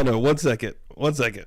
Oh no, 1 second. 1 second.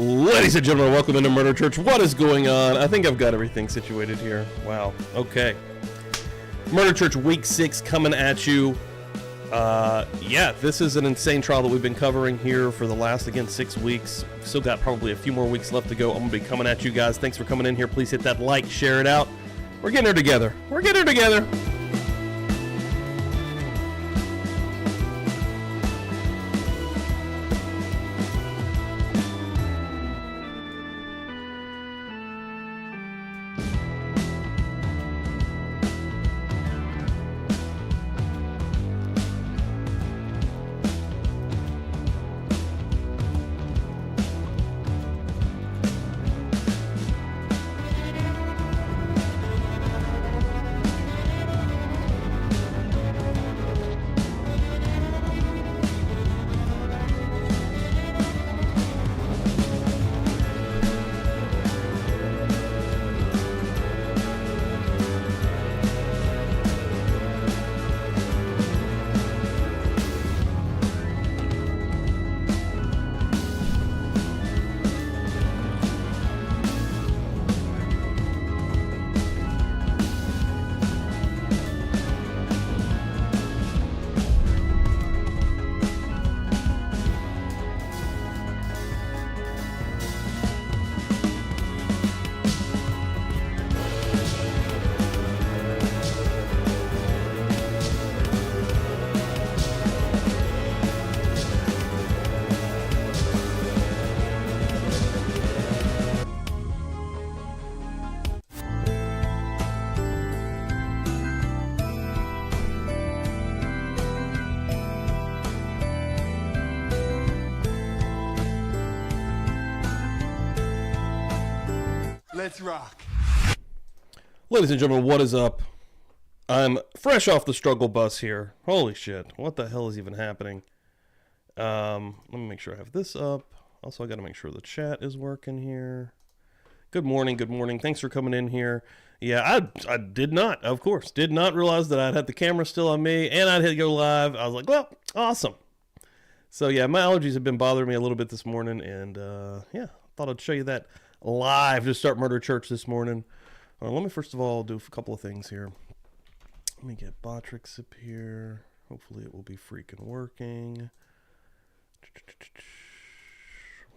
Ladies and gentlemen, welcome into Murder Church. What is going on? I think I've got everything situated here. Wow. Okay. Murder Church Week 6 coming at you. Yeah, this is an insane trial that we've been covering here for the last, again, 6 weeks. Still got probably a few more weeks left to go. I'm going to be coming at you guys. Thanks for coming in here. Please hit that like, share it out. We're getting her together. We're getting her together. Let's rock. Ladies and gentlemen, what is up? I'm fresh off the struggle bus here. Holy shit. What the hell is even happening? Let me make sure I have this up. Also, I got to make sure the chat is working here. Good morning. Good morning. Thanks for coming in here. Yeah, I did not, of course, did not realize that I'd had the camera still on me and I'd hit go live. I was like, well, awesome. So yeah, my allergies have been bothering me a little bit this morning, and yeah, thought I'd show you that live to start Murder Church this morning. Let me first of all do a couple of things here. Let me get Botrix up here. Hopefully it will be freaking working.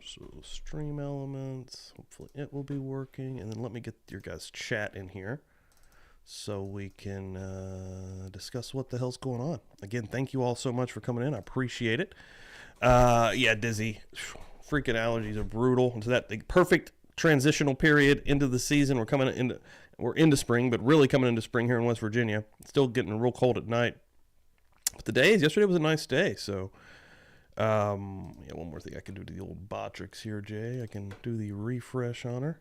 So stream elements, hopefully it will be working. And then let me get your guys' chat in here so we can discuss what the hell's going on. Again, thank you all so much for coming in. I appreciate it. Yeah, dizzy. Freaking allergies are brutal. Into that perfect transitional period into the season. We're into spring, but really coming into spring here in West Virginia. Still getting real cold at night. But the days, yesterday was a nice day, so yeah, one more thing I can do to the old Botrix here, Jay. I can do the refresh on her.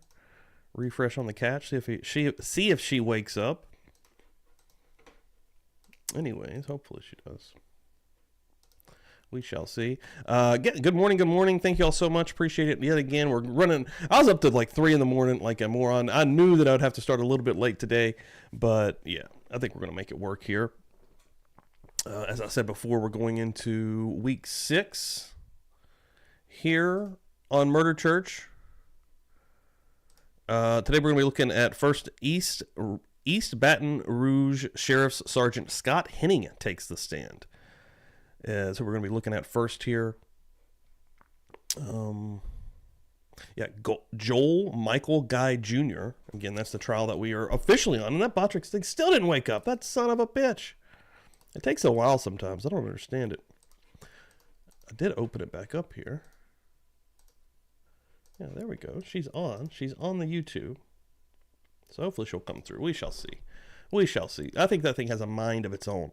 Refresh on the cat, see if she wakes up. Anyways, hopefully she does. We shall see. Good morning, good morning. Thank you all so much. Appreciate it. Yet again, we're running. I was up to like 3 in the morning like a moron. I knew that I would have to start a little bit late today, but yeah, I think we're going to make it work here. As I said before, we're going into week 6 here on Murder Church. Today we're going to be looking at first East Baton Rouge Sheriff's Sergeant Scott Henning takes the stand. So we're going to be looking at first here. Joel Michael Guy Jr. Again, that's the trial that we are officially on. And that Botrix thing still didn't wake up. That son of a bitch. It takes a while sometimes. I don't understand it. I did open it back up here. Yeah, there we go. She's on. She's on the YouTube. So hopefully she'll come through. We shall see. We shall see. I think that thing has a mind of its own.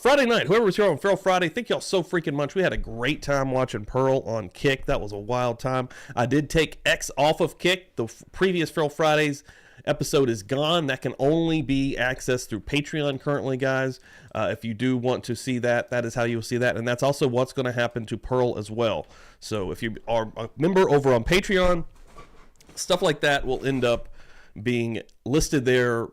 Friday night, whoever was here on Feral Friday, thank y'all so freaking much. We had a great time watching Pearl on Kick. That was a wild time. I did take X off of Kick. The previous Feral Fridays episode is gone. That can only be accessed through Patreon currently, guys. If you do want to see that, that is how you'll see that. And that's also what's going to happen to Pearl as well. So if you are a member over on Patreon, stuff like that will end up being listed there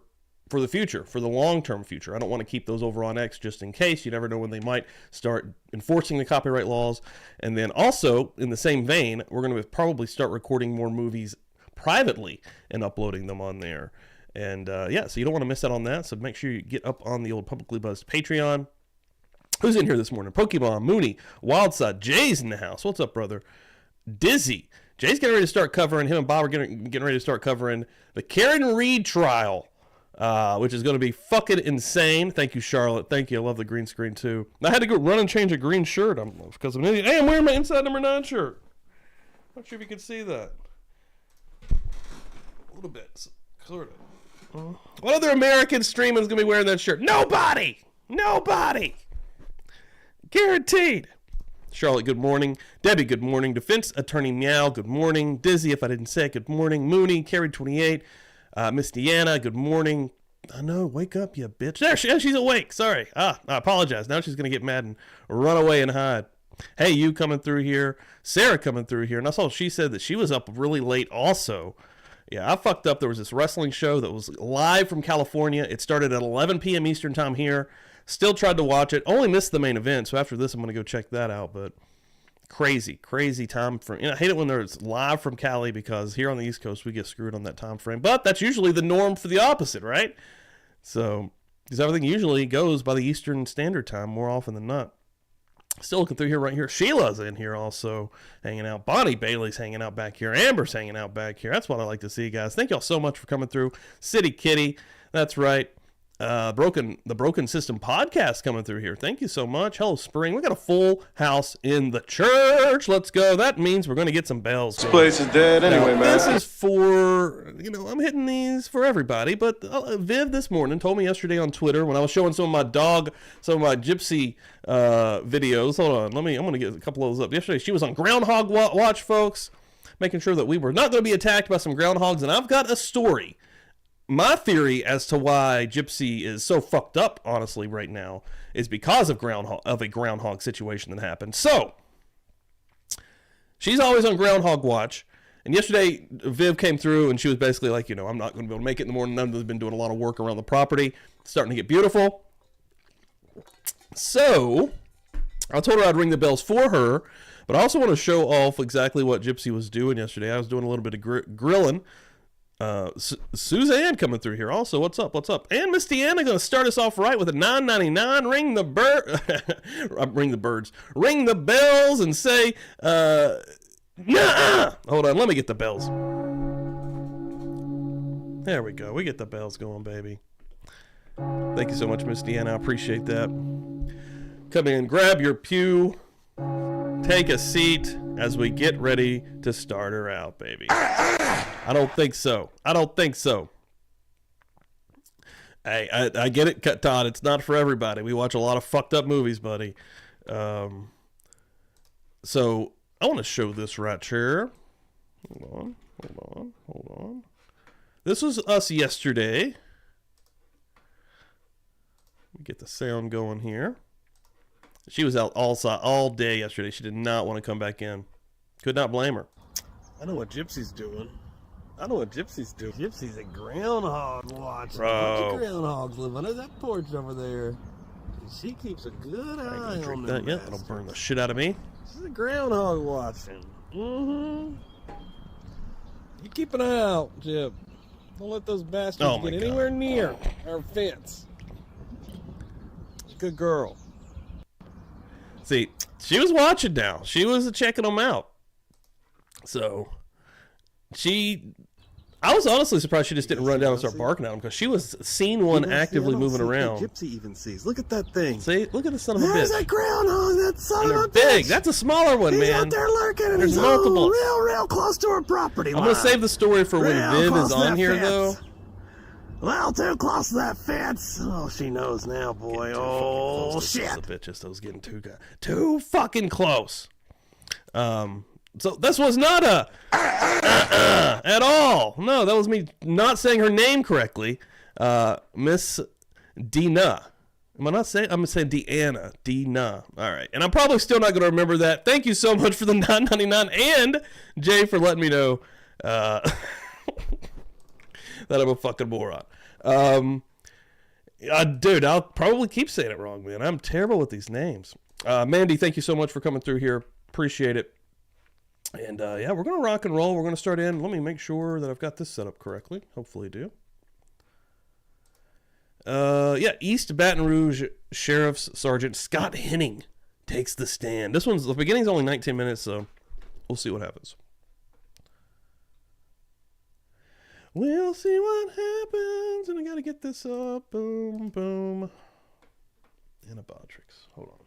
for the future, for the long-term future. I don't want to keep those over on X just in case. You never know when they might start enforcing the copyright laws. And then also, in the same vein, we're going to probably start recording more movies privately and uploading them on there. And yeah, so you don't want to miss out on that. So make sure you get up on the old Publicly Buzzed Patreon. Who's in here this morning? Pokemon, Mooney, Wildside, Jay's in the house. What's up, brother? Dizzy. Jay's getting ready to start covering, him and Bob are getting ready to start covering the Karen Reed trial. Which is going to be fucking insane. Thank you, Charlotte. Thank you. I love the green screen, too. I had to go run and change a green shirt because I'm an idiot. Hey, I'm wearing my Inside Number 9 shirt. Not sure if you can see that. A little bit. Sort of. What other American streamer is going to be wearing that shirt? Nobody! Nobody! Guaranteed. Charlotte, good morning. Debbie, good morning. Defense Attorney Meow, good morning. Dizzy, if I didn't say it, good morning. Mooney, Carrie 28. Miss Deanna, good morning. I know, wake up, you bitch. There, she's awake. Sorry. I apologize. Now she's going to get mad and run away and hide. Hey, you coming through here. Sarah coming through here. And I saw she said that she was up really late also. Yeah, I fucked up. There was this wrestling show that was live from California. It started at 11 p.m. Eastern time here. Still tried to watch it. Only missed the main event. So after this, I'm going to go check that out. But crazy time frame. I hate it when there's live from Cali because here on the East Coast we get screwed on that time frame. But that's usually the norm for the opposite, right? So, because everything usually goes by the Eastern Standard Time more often than not. Still looking through here right here. Sheila's in here also hanging out. Bonnie Bailey's hanging out back here. Amber's hanging out back here. That's what I like to see, guys. Thank y'all so much for coming through. City Kitty, that's right. The Broken System podcast coming through here. Thank you so much. Hello, Spring. We got a full house in the church. Let's go. That means we're going to get some bells. This place is dead anyway, man. This is for, I'm hitting these for everybody. But Viv this morning told me yesterday on Twitter when I was showing some of my gypsy videos. Hold on. I'm going to get a couple of those up. Yesterday, she was on Groundhog Watch, folks, making sure that we were not going to be attacked by some groundhogs. And I've got a story. My theory as to why Gypsy is so fucked up, honestly, right now, is because of a groundhog situation that happened. So, she's always on Groundhog Watch. And yesterday, Viv came through and she was basically like, I'm not going to be able to make it in the morning. None of them have been doing a lot of work around the property. It's starting to get beautiful. So, I told her I'd ring the bells for her. But I also want to show off exactly what Gypsy was doing yesterday. I was doing a little bit of grilling. Suzanne coming through here also. What's up? And Miss Deanna going to start us off right with a $9.99. Ring the bells and say, nah. Hold on, let me get the bells. There we go. We get the bells going, baby. Thank you so much, Miss Deanna. I appreciate that. Come in, grab your pew, take a seat as we get ready to start her out, baby. I don't think so. Hey, I get it, Todd. It's not for everybody. We watch a lot of fucked up movies, buddy. So I want to show this right here. Hold on. This was us yesterday. Let me get the sound going here. She was out all day yesterday. She did not want to come back in. Could not blame her. I know what Gypsy's doing. Gypsy's a groundhog watching. A bunch of groundhogs live under that porch over there. She keeps a good eye on them. Yeah, that'll burn the shit out of me. She's a groundhog watching. Mm-hmm. You keep an eye out, Jim. Don't let those bastards get anywhere near our fence. Good girl. See, she was watching now. She was checking them out. So, I was honestly surprised she just didn't run down and start barking at him, because she was seeing one actively moving around. Gypsy even sees. Look at that thing. See, look at the son of a bitch. There's that groundhog, that son And of they're a bitch. big. That's a smaller one, He's man. out there lurking, and There's he's multiple. real close to her property line. I'm gonna save the story for when Viv is on here, though. Well, too close to that fence. Oh, she knows now, boy. Oh, shit. The bitches, those getting too fucking close. So this was not a at all. No, that was me not saying her name correctly. Miss Dina. Am I not saying? I'm gonna say Deanna. Dina. All right, and I'm probably still not gonna remember that. Thank you so much for the $9.99, and Jay for letting me know that I'm a fucking moron. Dude, I'll probably keep saying it wrong, man. I'm terrible with these names. Mandy, thank you so much for coming through here. Appreciate it. And yeah, we're gonna rock and roll. We're gonna start in. Let me make sure that I've got this set up correctly. Hopefully I do. Yeah, East Baton Rouge Sheriff's Sergeant Scott Henning takes the stand. The beginning's only 19 minutes, so we'll see what happens. We'll see what happens, and I gotta get this up. Boom, boom. Anabotrix. Hold on.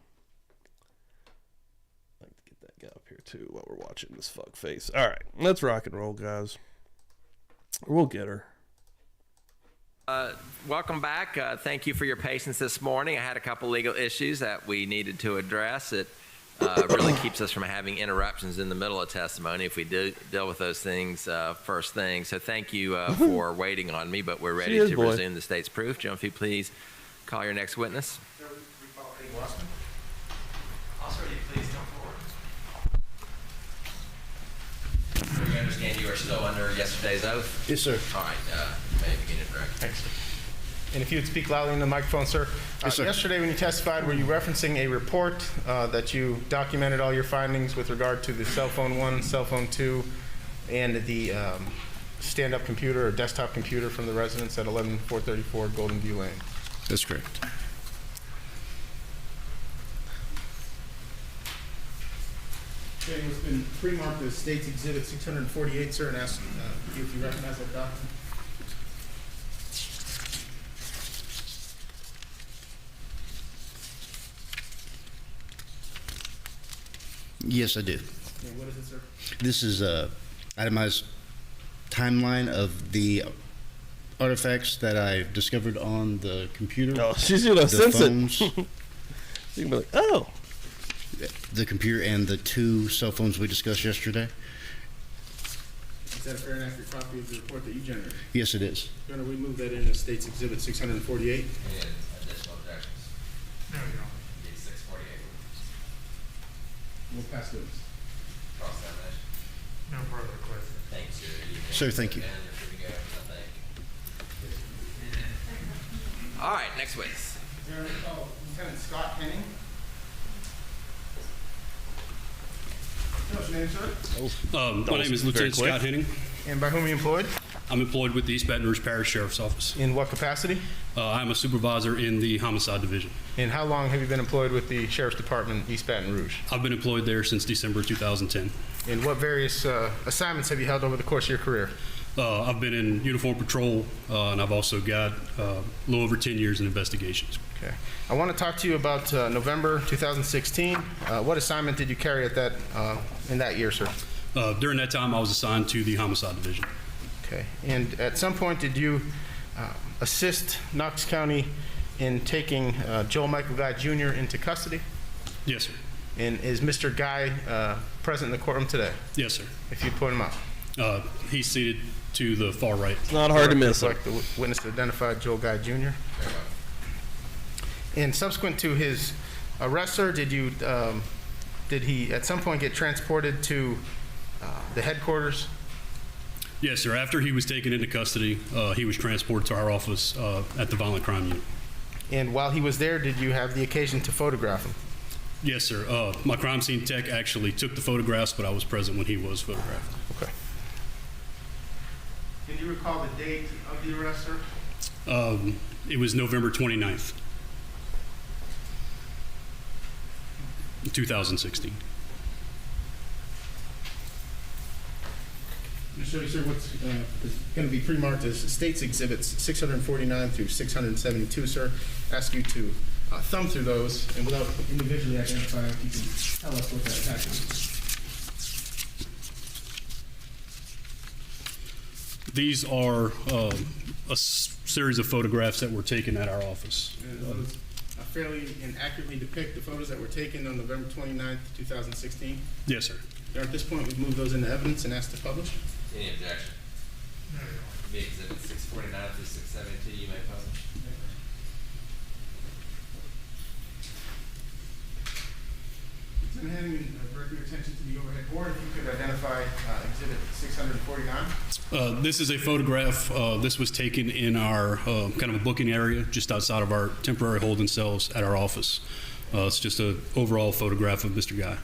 I'd like to get that guy up here too while we're watching this fuck face. All right, let's rock and roll, guys. We'll get her. Welcome back. Thank you for your patience this morning. I had a couple legal issues that we needed to address. It really keeps us from having interruptions in the middle of testimony if we do deal with those things first thing. So thank you for waiting on me, but we're ready to resume the state's proof. John, if you please call your next witness. Officer, please come forward. We understand you are still under yesterday's oath? Yes, sir. All right, may begin your direct. Thanks. And if you would speak loudly in the microphone, sir. Yes, sir. Yesterday when you testified, were you referencing a report that you documented all your findings with regard to the cell phone 1, cell phone 2, and the stand-up computer or desktop computer from the residence at 11434 Golden View Lane? That's correct. Okay, it's been pre-marked as State's Exhibit 648, sir, and ask you if you recognize that document. Yes, I do. And what is it, sir? This is a itemized timeline of the artifacts that I discovered on the computer. Oh, she's gonna the sense phones, it. You can be like, oh. the computer and the 2 cell phones we discussed yesterday. Is that a fair and accurate copy of the report that you generated? Yes, it is. Your Honor, we move that in as State's Exhibit 648. Any additional objections? No, Your Honor. Need 648. We'll pass those. Cross-examination. No further questions. Thanks, sir. Sir, thank you. You're free to go. No, thank you. All right, next witness. Your Honor, Lieutenant Scott Henning. What's your name, sir? My name is Lieutenant Scott Henning. And by whom are you employed? I'm employed with the East Baton Rouge Parish Sheriff's Office. In what capacity? I'm a supervisor in the Homicide Division. And how long have you been employed with the Sheriff's Department, East Baton Rouge? I've been employed there since December 2010. And what various assignments have you held over the course of your career? I've been in uniform patrol, and I've also got a little over 10 years in investigations. Okay. I want to talk to you about November 2016. What assignment did you carry at that in that year, sir? During that time, I was assigned to the Homicide Division. Okay. And at some point, did you assist Knox County in taking Joel Michael Guy Jr. into custody? Yes, sir. And is Mr. Guy present in the courtroom today? Yes, sir. If you'd point him out. He's seated to the far right. It's not hard to miss him. Like the witness to identify Joel Guy Jr. And subsequent to his arrest, sir, did he at some point get transported to the headquarters? Yes, sir. After he was taken into custody, he was transported to our office at the Violent Crime Unit. And while he was there, did you have the occasion to photograph him? Yes, sir. My crime scene tech actually took the photographs, but I was present when he was photographed. Okay. Can you recall the date of the arrest, sir? It was November 29th, 2016. To show you, sir, what's going to be pre-marked as States Exhibits 649 through 672, sir. Ask you to thumb through those, and without individually identifying, if you can tell us what that package is. These are a series of photographs that were taken at our office. Those fairly and accurately depict the photos that were taken on November 29th, 2016. Yes, sir. At this point, we've moved those into evidence and asked to publish. Any objection? Be exhibit 649 through 672, you may publish. I'm having direct your attention to the overhead board. If you could identify exhibit 649. This is a photograph. This was taken in our kind of a booking area just outside of our temporary holding cells at our office. It's just an overall photograph of Mr. Guy. Okay.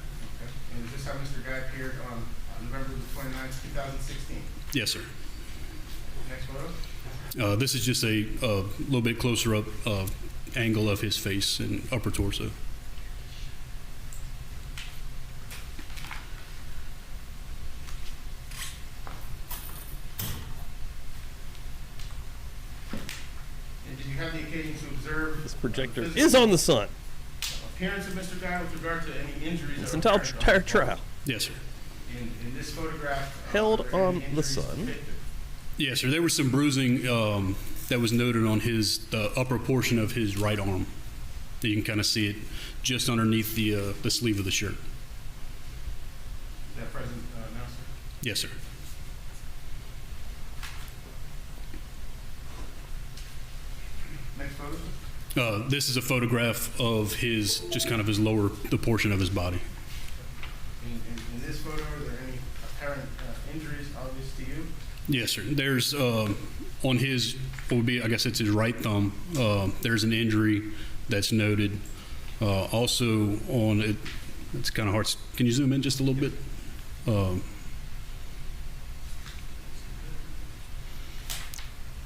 And is this how Mr. Guy appeared on November the 29th, 2016? Yes, sir. Next photo. This is just a little bit closer up angle of his face and upper torso. And did you have the occasion to observe This projector physical is on the sun. appearance of Mr. Guy with regard to any injuries? This that entire were apparent on the trial. Yes, sir. In this photograph, Held are there any on the injuries sun. depicted? Yes, sir. There was some bruising that was noted on the upper portion of his right arm. You can kind of see it just underneath the sleeve of the shirt. Is that present now, sir? Yes, sir. Next photo. This is a photograph of his, just kind of his the portion of his body. In this photo, are there any apparent injuries obvious to you? Yes, sir. There's on his, what would be, I guess it's his right thumb, there's an injury that's noted. Also on it, it's kind of hard. Can you zoom in just a little bit?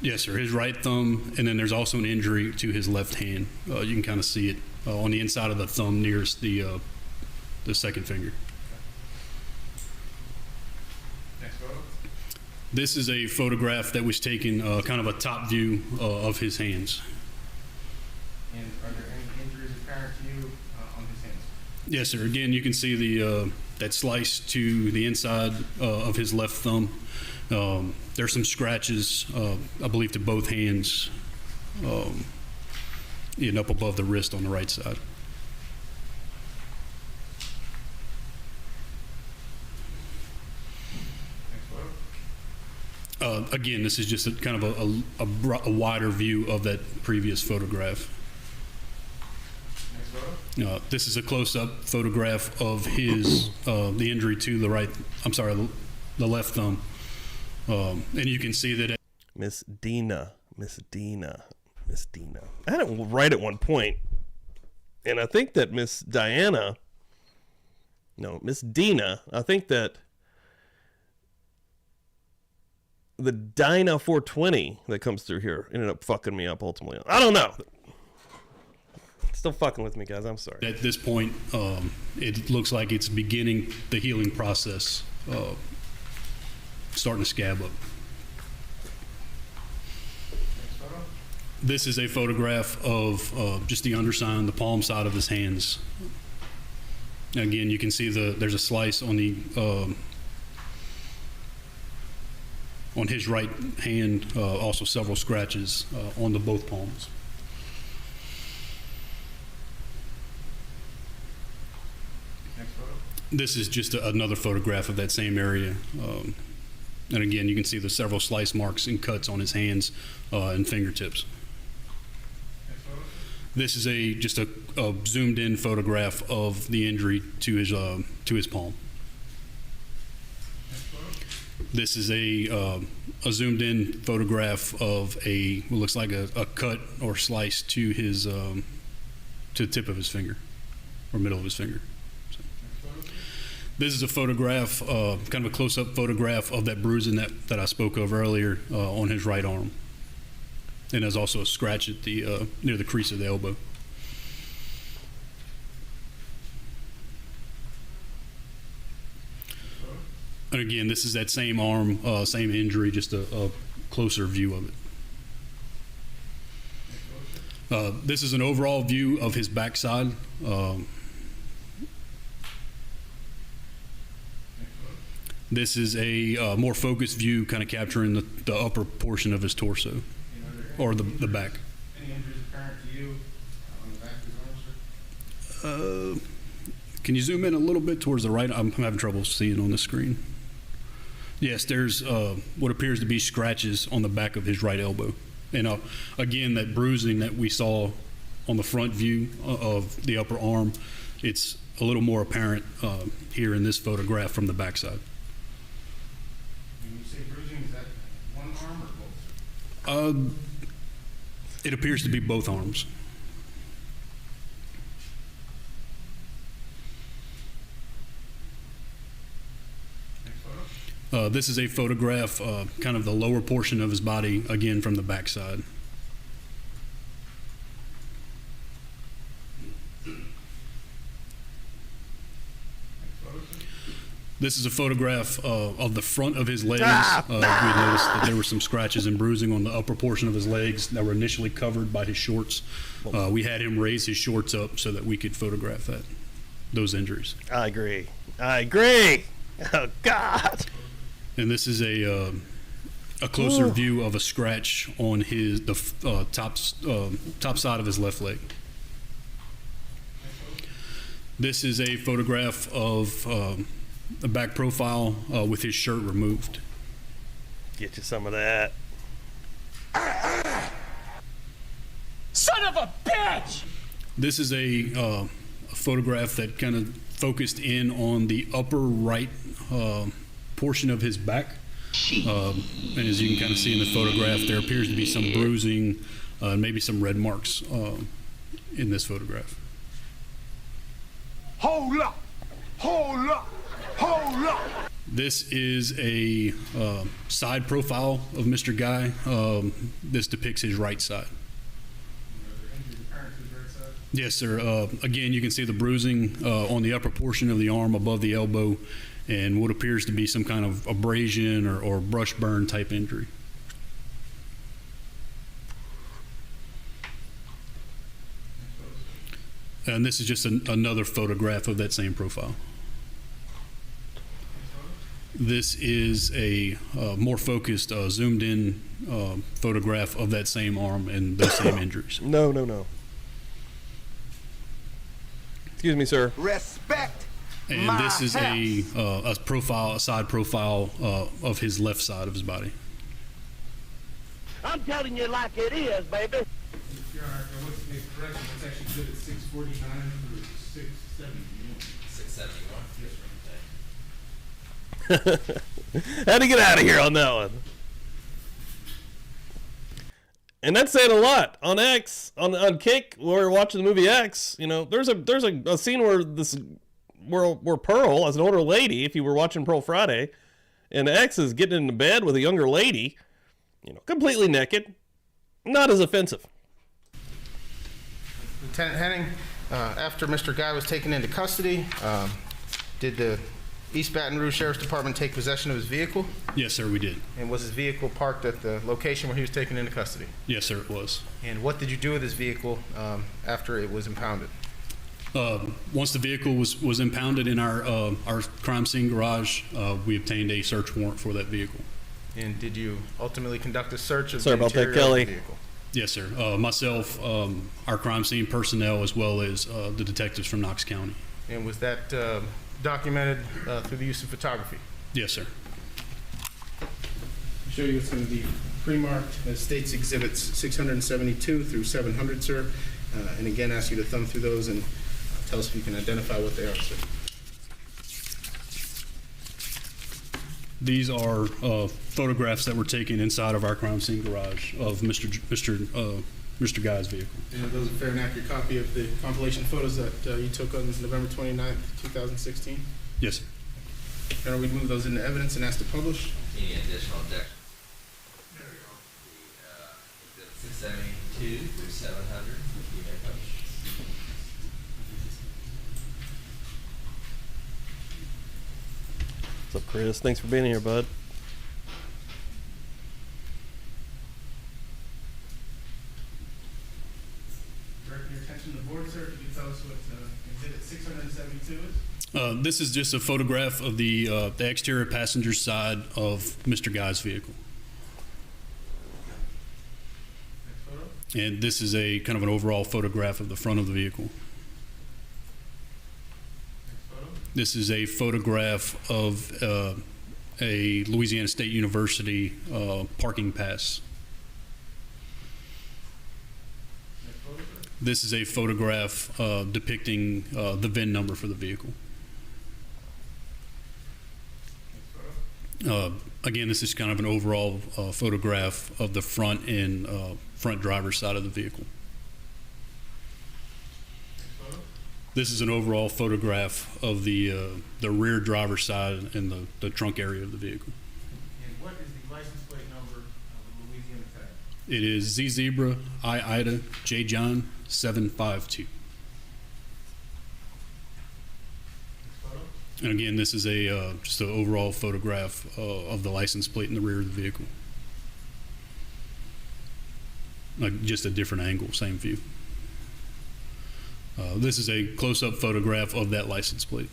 Yes, sir. His right thumb, and then there's also an injury to his left hand. You can kind of see it on the inside of the thumb nearest the second finger. Next photo. This is a photograph that was taken, kind of a top view of his hands. And are there any injuries apparent to you on his hands? Yes, sir. Again, you can see the that slice to the inside of his left thumb. There's some scratches, I believe, to both hands, and up above the wrist on the right side. Next photo. Again, this is just a kind of a wider view of that previous photograph. Next photo. This is a close-up photograph of his the injury to the right. I'm sorry, the left thumb, and you can see that. Miss Dina. I had it right at one point, and I think that Miss Dina, I think that the Dyna 420 that comes through here ended up fucking me up ultimately. I don't know. Still fucking with me, guys. I'm sorry. At this point, it looks like it's beginning the healing process, starting to scab up. Next photo. This is a photograph of just the underside, the palm side of his hands. Again, you can see there's a slice on the on his right hand, also several scratches on the both palms. Next photo. This is just another photograph of that same area. And again, you can see the several slice marks and cuts on his hands and fingertips. Next photo. This is just a zoomed in photograph of the injury to his palm. Next photo. This is a zoomed in photograph of what looks like a cut or slice to his to the tip of his finger. or middle of his finger. So. This is a photograph, kind of a close-up photograph of that bruising that I spoke of earlier on his right arm. And there's also a scratch at the near the crease of the elbow. And again, this is that same arm, same injury, just a closer view of it. This is an overall view of his backside. This is a more focused view, kind of capturing the upper portion of his torso, or the back. Any injuries apparent to you on the back of his arm, sir? Can you zoom in a little bit towards the right? I'm having trouble seeing on the screen. Yes, there's what appears to be scratches on the back of his right elbow. And again, that bruising that we saw on the front view of the upper arm, it's a little more apparent here in this photograph from the backside. When you say bruising, is that one arm or both? It appears to be both arms. This is a photograph, kind of the lower portion of his body, again from the backside. This is a photograph of the front of his legs. We noticed that there were some scratches and bruising on the upper portion of his legs that were initially covered by his shorts. We had him raise his shorts up so that we could photograph those injuries. I agree. Oh, God. And this is a closer view of a scratch on the top side of his left leg. This is a photograph of a back profile with his shirt removed. Get you some of that. Son of a bitch! This is a photograph that kind of focused in on the upper right portion of his back. And as you can kind of see in the photograph, there appears to be some bruising, maybe some red marks in this photograph. Hold up! Hold up! Hold up! This is a side profile of Mr. Guy. This depicts his right side. Yes, sir. Again, you can see the bruising on the upper portion of the arm above the elbow and what appears to be some kind of abrasion or brush burn type injury. And this is just another photograph of that same profile. This is a more focused, zoomed in photograph of that same arm and those same injuries. No. Excuse me, sir. Respect! And this is a side profile of his left side of his body. I'm telling you like it is, baby. Your Honor, what's the correction? It's actually good at 649 through 671. 671. Yes, sir. How'd he get out of here on that one? And that's saying a lot. On X, on Kick, where we're watching the movie X, you know, there's a scene where Pearl, as an older lady, if you were watching Pearl Friday, and X is getting into bed with a younger lady, you know, completely naked, not as offensive. Lieutenant Henning, after Mr. Guy was taken into custody, did the East Baton Rouge Sheriff's Department take possession of his vehicle? Yes, sir, we did. And was his vehicle parked at the location where he was taken into custody? Yes, sir, it was. And what did you do with his vehicle after it was impounded? Once the vehicle was impounded in our crime scene garage, we obtained a search warrant for that vehicle. And did you ultimately conduct a search of Sorry the about that, interior Kelly. of the vehicle? Yes, sir. Myself, our crime scene personnel, as well as the detectives from Knox County. And was that documented through the use of photography? Yes, sir. I'll show you it's going to be pre-marked as States Exhibits 672 through 700, sir. And again, ask you to thumb through those and tell us if you can identify what they are, sir. These are photographs that were taken inside of our crime scene garage of Mr. Mr. Guy's vehicle. And those are fair and accurate copy of the compilation photos that you took on November 29th, 2016? Yes, sir. And we move those into evidence and ask to publish? Any additional objection? There we go. The 672 through 700. You may publish. What's up, Chris? Thanks for being here, bud. Direct your attention to the board, sir. Could you tell us what exhibit 672 is? This is just a photograph of the exterior passenger side of Mr. Guy's vehicle. Next photo. And this is a kind of an overall photograph of the front of the vehicle. Next photo. This is a photograph of a Louisiana State University parking pass. Next photo, sir. This is a photograph depicting the VIN number for the vehicle. Next photo. Again, this is kind of an overall photograph of the front and front driver's side of the vehicle. Next photo. This is an overall photograph of the rear driver's side and the trunk area of the vehicle. And what is the license plate number of the Louisiana tag? It is Z Zebra I Ida J John 752. Next photo. And again, this is a just an overall photograph of the license plate in the rear of the vehicle. Like just a different angle, same view. This is a close-up photograph of that license plate.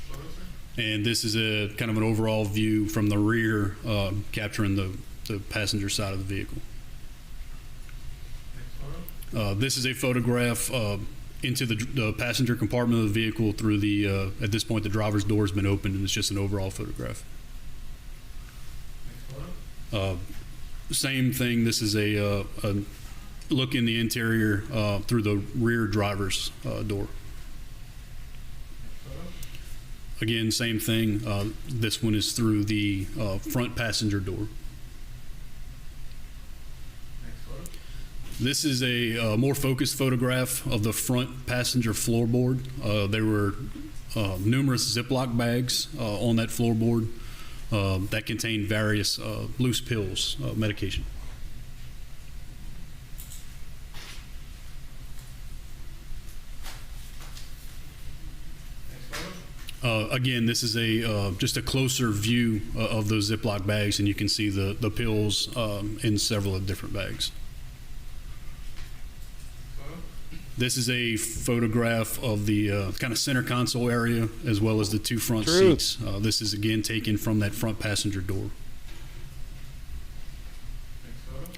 Photo, sir. And this is a kind of an overall view from the rear, capturing the passenger side of the vehicle. Next photo. This is a photograph into the passenger compartment of the vehicle through the, at this point, the driver's door has been opened, and it's just an overall photograph. Next photo. Same thing, this is a look in the interior through the rear driver's door. Next photo. Again, same thing, this one is through the front passenger door. Next photo. This is a more focused photograph of the front passenger floorboard. There were numerous Ziploc bags on that floorboard that contained various loose pills, medication. Next photo. Again, this is a just a closer view of those Ziploc bags, and you can see the pills in several of different bags. Photo. This is a photograph of the kind of center console area as well as the two front Truth. seats. This is again taken from that front passenger door. Next photo.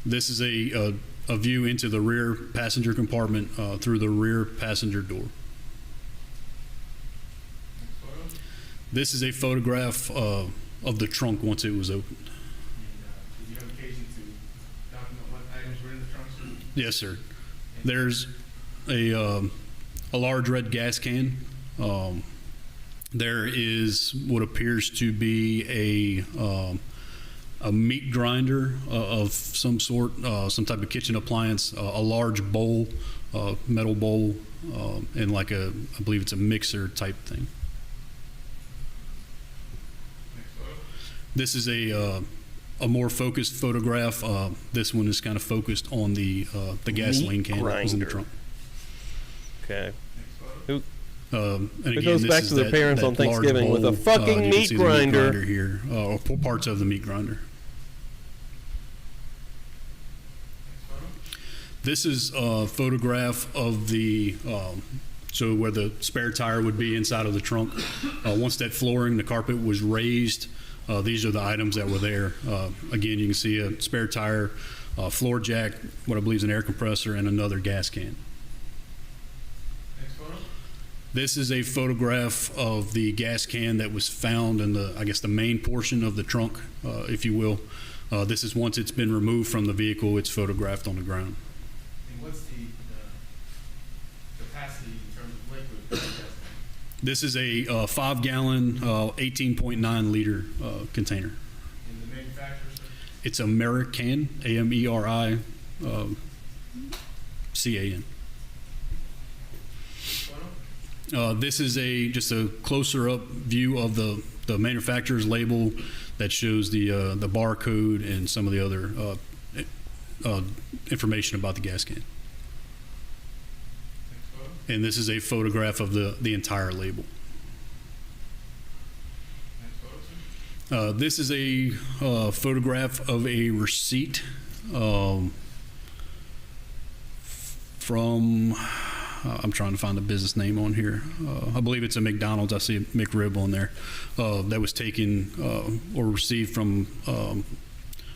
This is a view into the rear passenger compartment through the rear passenger door. Next photo. This is a photograph of the trunk once it was opened. And did you have occasion to document what items were in the trunk, sir? Yes, sir. There's a large red gas can. There is what appears to be a meat grinder of some sort, some type of kitchen appliance, a large bowl, metal bowl, and like I believe it's a mixer type thing. Next photo. This is a more focused photograph. This one is kind of focused on the gasoline can that was in the grinder. trunk. Okay. Next photo. And It again, goes this back is to their that- parents that on large Thanksgiving with a bowl. fucking You can meat see the grinder. here, or parts of the meat grinder. Next photo. This is a photograph of the so where the spare tire would be inside of the trunk. Once that flooring, the carpet was raised, these are the items that were there. Again, you can see a spare tire, floor jack, what I believe is an air compressor, and another gas can. Next photo. This is a photograph of the gas can that was found in the, I guess, the main portion of the trunk, if you will. This is once it's been removed from the vehicle, it's photographed on the ground. And what's the capacity in terms of liquid for the gas tank? This is a 5-gallon, 18.9 liter container. And the manufacturer, sir? It's American, AMERICAN. This is just a closer up view of the manufacturer's label that shows the barcode and some of the other information about the gas can. And this is a photograph of the entire label. This is a photograph of a receipt from, I'm trying to find the business name on here. I believe it's a McDonald's. I see a McRib on there. That was taken or received from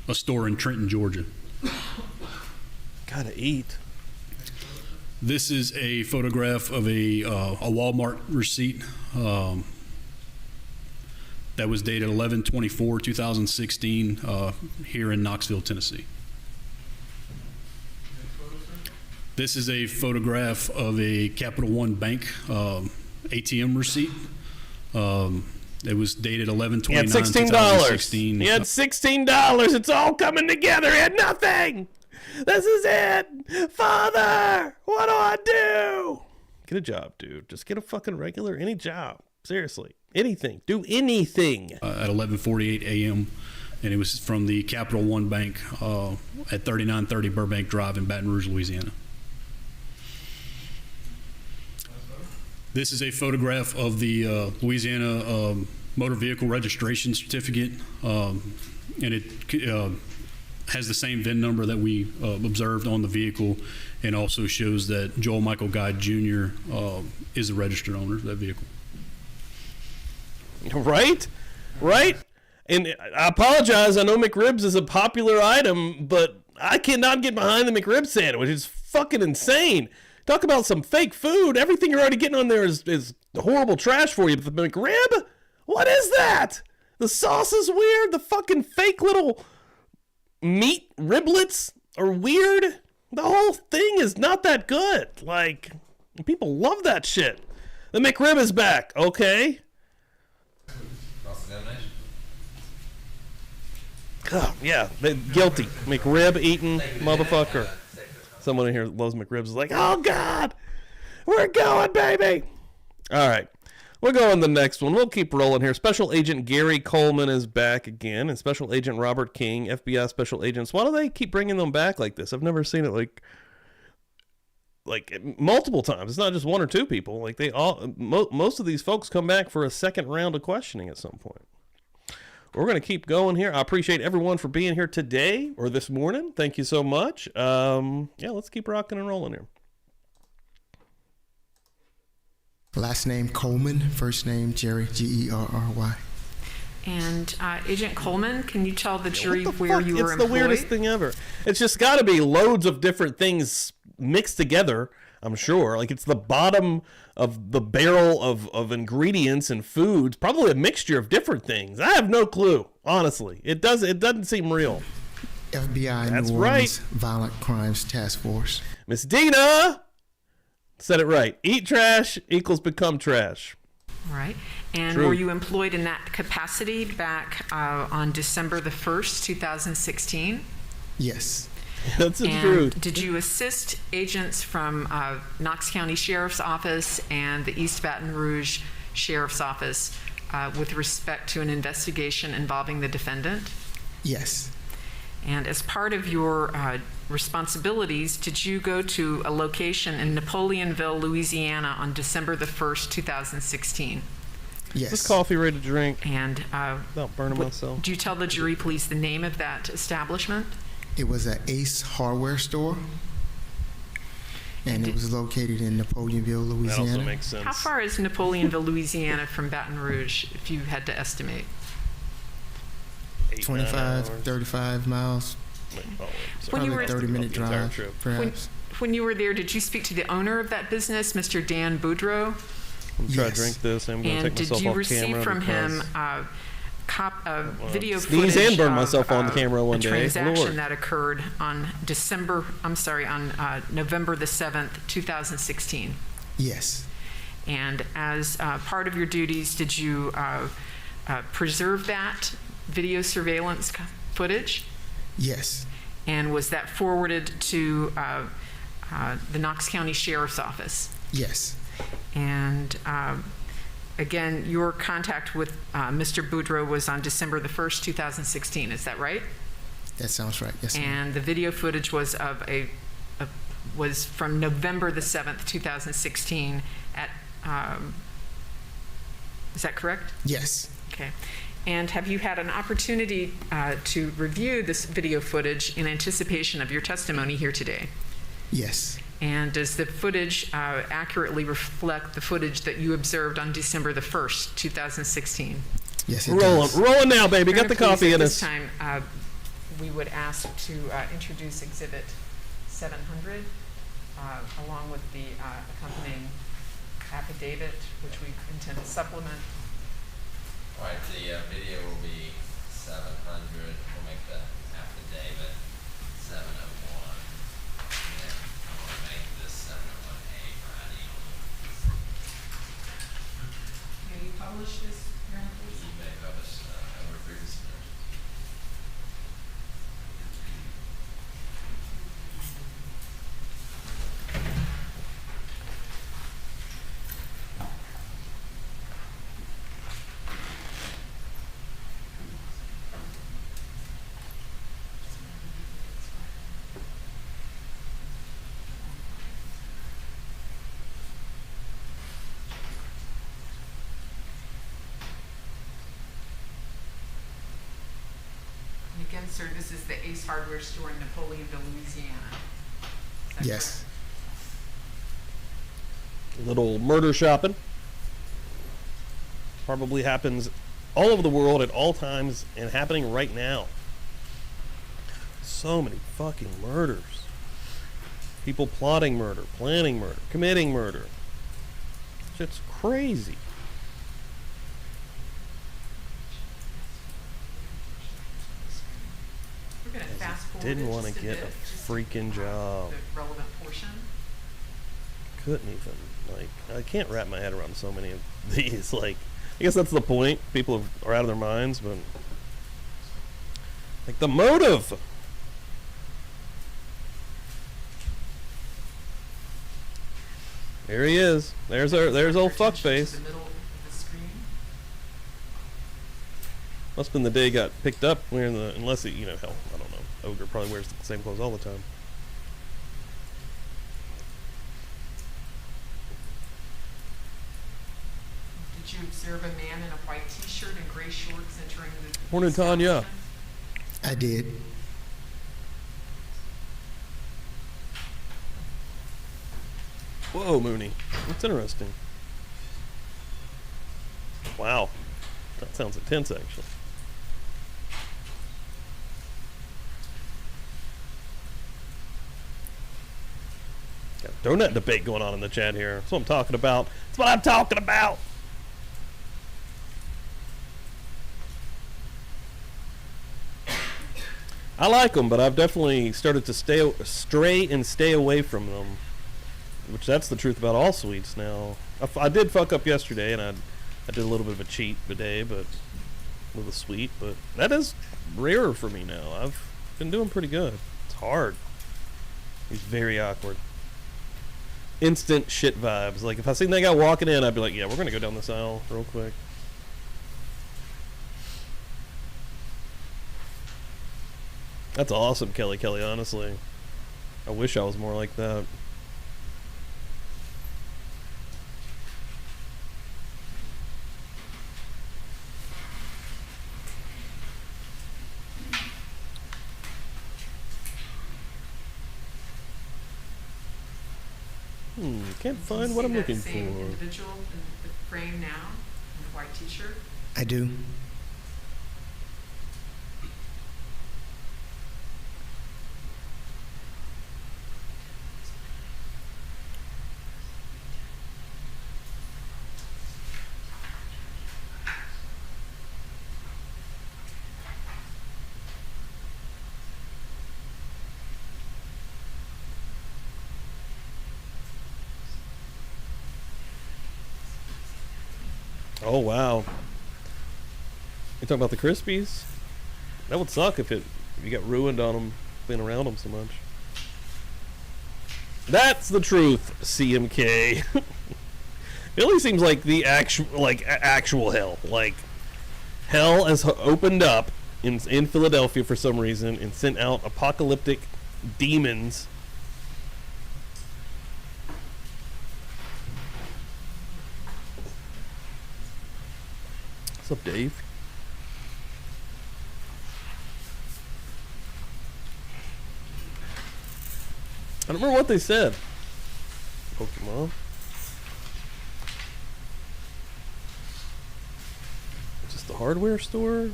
a store in Trenton, Georgia. Gotta eat. This is a photograph of a Walmart receipt that was dated 11/24/2016 here in Knoxville, Tennessee. This is a photograph of a Capital One Bank ATM receipt. It was dated 11/29/2016. He had $16. It's all coming together. He had nothing. This is it. Father, what do I do? Get a job, dude. Just get a fucking regular, any job. Seriously. Anything. Do anything. At 11:48 a.m. And it was from the Capital One Bank at 3930 Burbank Drive in Baton Rouge, Louisiana. This is a photograph of the Louisiana motor vehicle registration certificate, and it has the same VIN number that we observed on the vehicle, and also shows that Joel Michael Guy Jr. Is the registered owner of that vehicle. Right? And I apologize. I know McRibs is a popular item, but I cannot get behind the McRib sandwich. It's fucking insane. Talk about some fake food. Everything you're already getting on there is horrible trash for you. But the McRib? What is that? The sauce is weird. The fucking fake little meat riblets are weird. The whole thing is not that good. Like, people love that shit. The McRib is back. Okay. Oh, yeah, guilty. McRib eating motherfucker. Someone in here that loves McRibs is like, oh, God, we're going, baby. All right, we'll go on the next one. We'll keep rolling here. Special Agent Gary Coleman is back again, and Special Agent Robert King, FBI Special Agents. Why do they keep bringing them back like this? I've never seen it like multiple times. It's not just one or two people. Like they all, most of these folks come back for a second round of questioning at some point. We're going to keep going here. I appreciate everyone for being here today or this morning. Thank you so much. Yeah, let's keep rocking and rolling here. Last name Coleman, first name Jerry, Gerry. And Agent Coleman, can you tell the jury where you were employed? It's the weirdest thing ever. It's just got to be loads of different things mixed together, I'm sure. Like it's the bottom of the barrel of ingredients and foods, probably a mixture of different things. I have no clue, honestly. It doesn't seem real. FBI That's New Orleans right. Violent Crimes Task Force. Miss Dina said it right. Eat trash equals become trash. All right. And True. were you employed in that capacity back on December the 1st, 2016? Yes. That's the And truth. did you assist agents from Knox County Sheriff's Office and the East Baton Rouge Sheriff's Office with respect to an investigation involving the defendant? Yes. And as part of your responsibilities, did you go to a location in Napoleonville, Louisiana on December the 1st, 2016? Yes. Is this coffee ready to drink? And Without burning myself. do you tell the jury, please, the name of that establishment? It was an Ace hardware store, and it was located in Napoleonville, That Louisiana. also makes sense. How far is Napoleonville, Louisiana from Baton Rouge, if you had to estimate? 25, 35 miles, When you probably were- 30-minute drive, trip. perhaps. When you were there, did you speak to the owner of that business, Mr. Dan Boudreau? I'm trying Yes. to drink this. I'm going to And take did myself you off receive camera from him because- video sneeze footage and burn of, myself on the camera one day. a transaction Lord. that occurred on November the 7th, 2016? Yes. And as part of your duties, did you preserve that video surveillance footage? Yes. And was that forwarded to the Knox County Sheriff's Office? Yes. And again, your contact with Mr. Boudreau was on December the 1st, 2016. Is that right? That sounds right. Yes. Ma'am. And the video footage was was from November the 7th, 2016 at, is that correct? Yes. Okay. And have you had an opportunity to review this video footage in anticipation of your testimony here today? Yes. And does the footage accurately reflect the footage that you observed on December the 1st, 2016? Yes, it does. Rolling now, baby. Got the coffee in us. us. This time, we would ask to introduce Exhibit 700, along with the accompanying affidavit, which we intend to supplement. All right, the video will be 700. We'll make the affidavit 701. And then I'm going to make this 701A for ID only. Can you publish this, Your Honor, please? You may publish over previous years. And again, sir, this is the Ace Hardware store in Napoleonville, Louisiana. Is that Yes. Little murder shopping. Probably happens all over the world at all times and happening right now. So many fucking murders. People plotting murder, planning murder, committing murder. Shit's crazy. We're going to fast forward Didn't it want to just get bit, a just to, freaking job. the relevant portion. Couldn't even, like, I can't wrap my head around so many of these. Like, I guess that's the point. People are out of their minds, but like the motive. There he is. There's old fuckface. The middle of the screen. Must have been the day he got picked up wearing the, unless he, you know, hell, I don't know. Ogre probably wears the same clothes all the time. Did you observe a man in a white t-shirt and gray shorts entering the Morning, Tanya. establishment? I did. Whoa, Mooney. That's interesting. Wow. That sounds intense, actually. Got a donut debate going on in the chat here. That's what I'm talking about. That's what I'm talking about. I like them, but I've definitely started to stray and stay away from them. Which that's the truth about all sweets now. I did fuck up yesterday, and I did a little bit of a cheat today, but with a sweet. But that is rarer for me now. I've been doing pretty good. It's hard. He's very awkward. Instant shit vibes. Like if I seen that guy walking in, I'd be like, yeah, we're gonna go down this aisle real quick. That's awesome, Kelly. Honestly, I wish I was more like that. Can't find what I'm looking for. Do you see that same individual in the frame now, in the white t-shirt? I do. Oh wow. You talking about the Krispies? That would suck if it You got ruined on them being around them so much. That's the truth, CMK. Philly seems like the actual hell. Like, hell has opened up in Philadelphia for some reason and sent out apocalyptic demons. What's up, Dave? I don't remember what they said. Pokemon. Just the hardware store?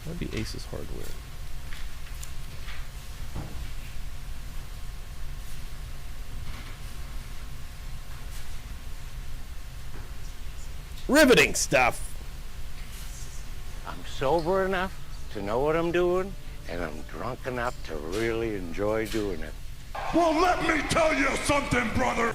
That'd be Ace's Hardware. Riveting stuff. I'm sober enough to know what I'm doing, and I'm drunk enough to really enjoy doing it. Well, let me tell you something, brother.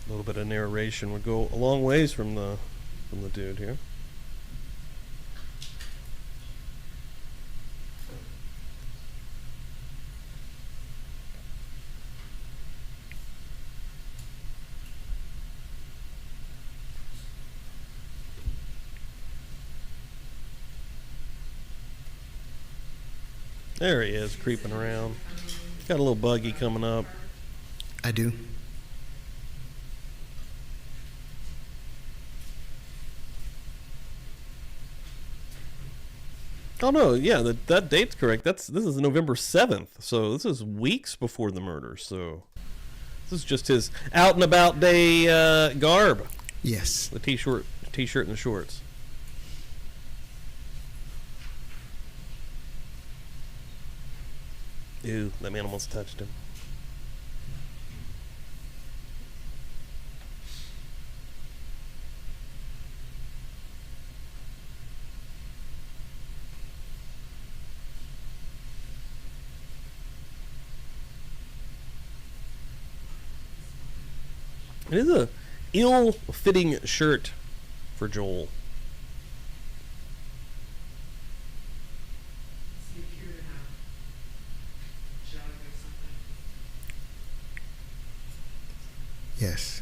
A little bit of narration would go a long ways from the dude here. There he is, creeping around. Got a little buggy coming up. I do. Oh no, yeah, that date's correct. This is November 7th, so this is weeks before the murder. So this is just his out and about day garb. Yes. The t-shirt and the shorts. Ew, that man almost touched him. It is a ill-fitting shirt for Joel. Yes.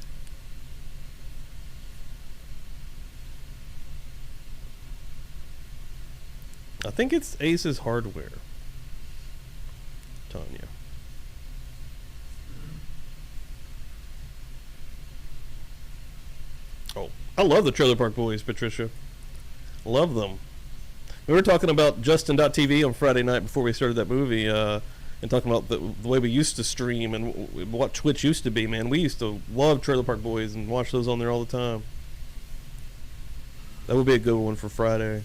I think it's Ace's Hardware. Tanya. Oh, I love the Trailer Park Boys, Patricia. Love them. We were talking about Justin.tv on Friday night before we started that movie, and talking about the way we used to stream and what Twitch used to be, man. We used to love Trailer Park Boys and watch those on there all the time. That would be a good one for Friday.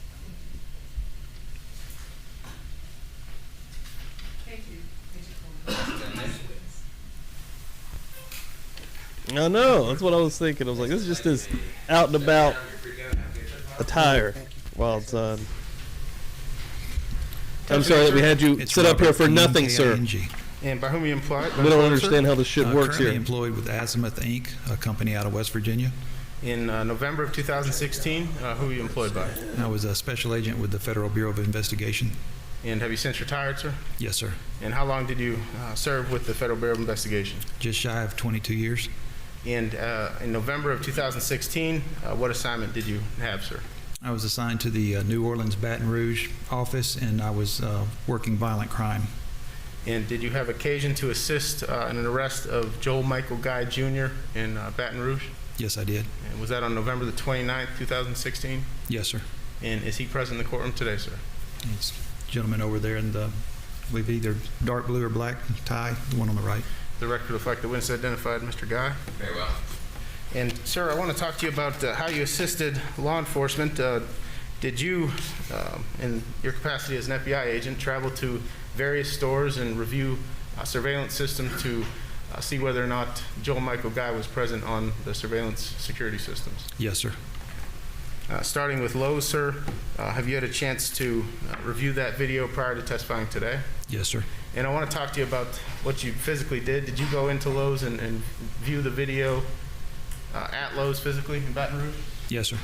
I know, that's what I was thinking. I was like, this is just his out and about attire while outside. I'm sorry that we had you sit up here for nothing, sir. And by whom you employed? We don't understand how this shit works here. Currently employed with Azimuth Inc., a company out of West Virginia. In November of 2016, who were you employed by? I was a special agent with the Federal Bureau of Investigation. And have you since retired, sir? Yes, sir. And how long did you serve with the Federal Bureau of Investigation? Just shy of 22 years. And in November of 2016, what assignment did you have, sir? I was assigned to the New Orleans Baton Rouge office, and I was working violent crime. And did you have occasion to assist in an arrest of Joel Michael Guy Jr. in Baton Rouge? Yes, I did. And was that on November the 29th, 2016? Yes, sir. And is he present in the courtroom today, sir? It's a gentleman over there in the, I believe either dark blue or black tie, the one on the right. The record reflect the witness identified, Mr. Guy. Very well. And, sir, I want to talk to you about how you assisted law enforcement. Did you, in your capacity as an FBI agent, travel to various stores and review surveillance systems to see whether or not Joel Michael Guy was present on the surveillance security systems? Yes, sir. Starting with Lowe's, sir, have you had a chance to review that video prior to testifying today? Yes, sir. And I want to talk to you about what you physically did. Did you go into Lowe's and view the video at Lowe's physically in Baton Rouge? Yes, sir.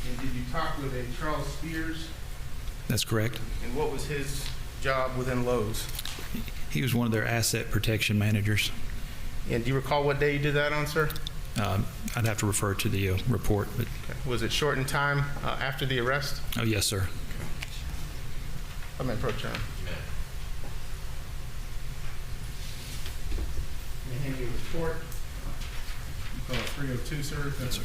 And did you talk with a Charles Spears? That's correct. And what was his job within Lowe's? He was one of their asset protection managers. And do you recall what day you did that on, sir? I'd have to refer to the report, but Okay. Was it short in time after the arrest? oh, yes, sir. I may approach him. Let me hand you a report. You call it 302, sir. That's a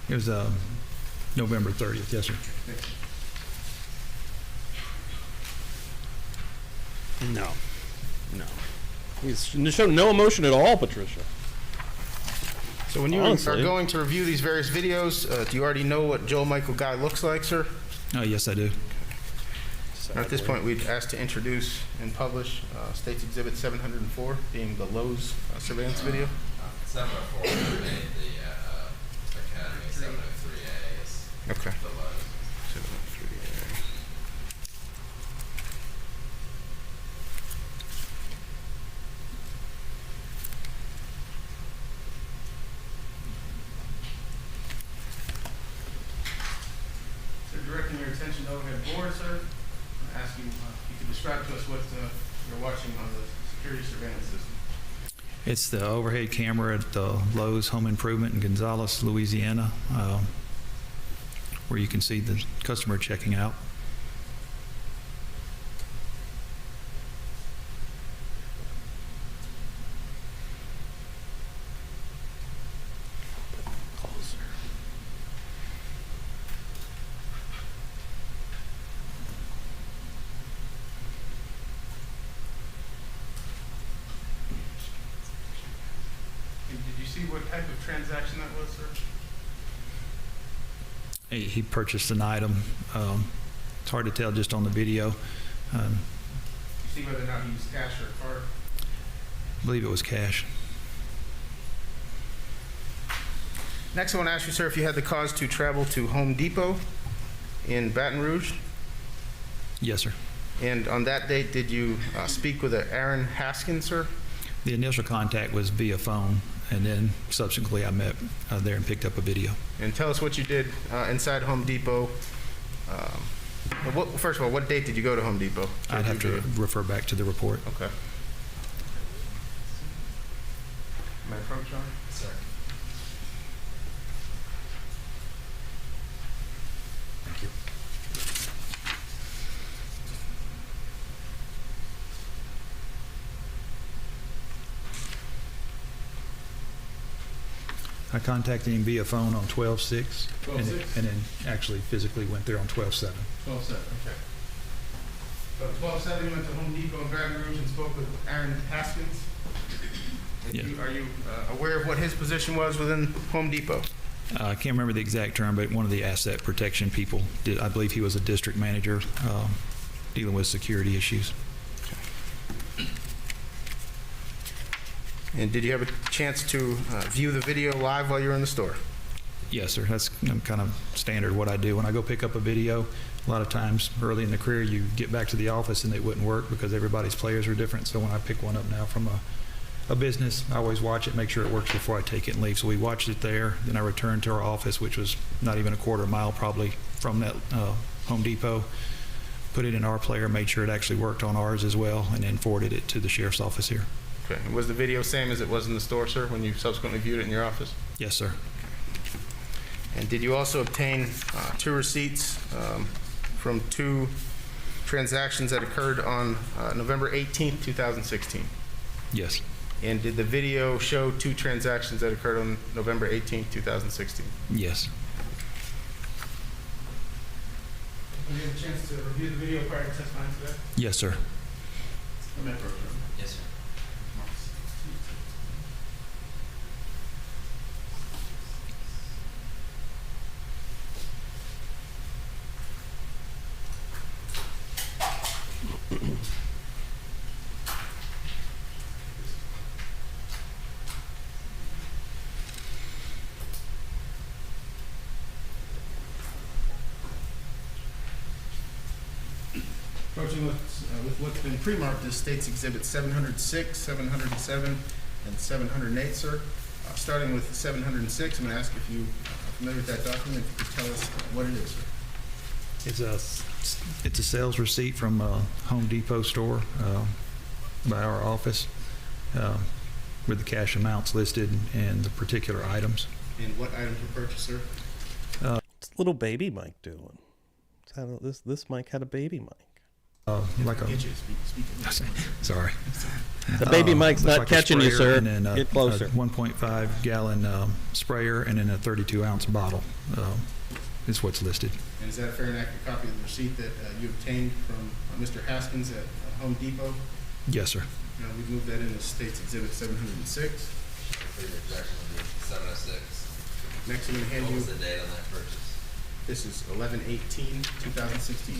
It was November 30th, yes, sir. No. He's shown no emotion at all, Patricia. So when you Honestly. are going to review these various videos, do you already know what Joel Michael Guy looks like, sir? Oh, yes, I do. And at this point, we'd ask to introduce and publish State's Exhibit 704, being the Lowe's surveillance video. 704 made the Academy. 703A is Okay. the low. 703A. So directing your attention to overhead board, sir, I'm asking if you could describe to us what you're watching on the security surveillance system. It's the overhead camera at the Lowe's Home Improvement in Gonzales, Louisiana, where you can see the customer checking out. And did you see what type of transaction that was, sir? He purchased an item. It's hard to tell just on the video. You see whether or not he used cash or a card? I believe it was cash. Next, I want to ask you, sir, if you had the cause to travel to Home Depot in Baton Rouge. Yes, sir. And on that date, did you speak with Aaron Haskins, sir? The initial contact was via phone, and then subsequently I met there and picked up a video. And tell us what you did inside Home Depot. First of all, what date did you go to Home Depot? I'd have to refer back to the report. Okay. May I approach, John? Sir. Thank you. I contacted him via phone on 12/6, 12/6? and then actually physically went there on 12/7. 12/7, okay. So 12/7, you went to Home Depot in Baton Rouge and spoke with Aaron Haskins? And Yeah. Are you aware of what his position was within Home Depot? I can't remember the exact term, but one of the asset protection people did. I believe he was a district manager dealing with security issues. And did you have a chance to view the video live while you were in the store? Yes, sir. That's kind of standard what I do. When I go pick up a video, a lot of times early in the career you get back to the office and it wouldn't work because everybody's players are different. So when I pick one up now from a business, I always watch it, make sure it works before I take it and leave. So we watched it there. Then I returned to our office, which was not even a quarter mile probably from that Home Depot, put it in our player, made sure it actually worked on ours as well, and then forwarded it to the sheriff's office here. Okay. And was the video same as it was in the store, sir, when you subsequently viewed it in your office? Yes, sir. And did you also obtain 2 receipts from 2 transactions that occurred on November 18th, 2016? Yes. And did the video show 2 transactions that occurred on November 18th, 2016? Yes. Did you have a chance to review the video prior to testifying today? Yes, sir. Yes, sir. Approaching with what's been pre-marked as States Exhibit 706, 707, and 708, sir. Starting with 706, I'm going to ask if you are familiar with that document, if you could tell us what it is, sir. It's a sales receipt from a Home Depot store by our office with the cash amounts listed and the particular items. And what items were purchased, sir? What's little baby Mike doing? This Mike had a baby Mike. Like a, Get you to speak. sorry. The baby Mike's not like a catching you, sprayer sir. And then Get closer. A 1.5 gallon sprayer and then a 32 ounce bottle is what's listed. And is that a fair and accurate copy of the receipt that you obtained from Mr. Haskins at Home Depot? Yes, sir. Now, we moved that into States Exhibit 706. Further objection would be 706. Next, I'm going to hand What you, was the date on that purchase? this is 11/18/2016.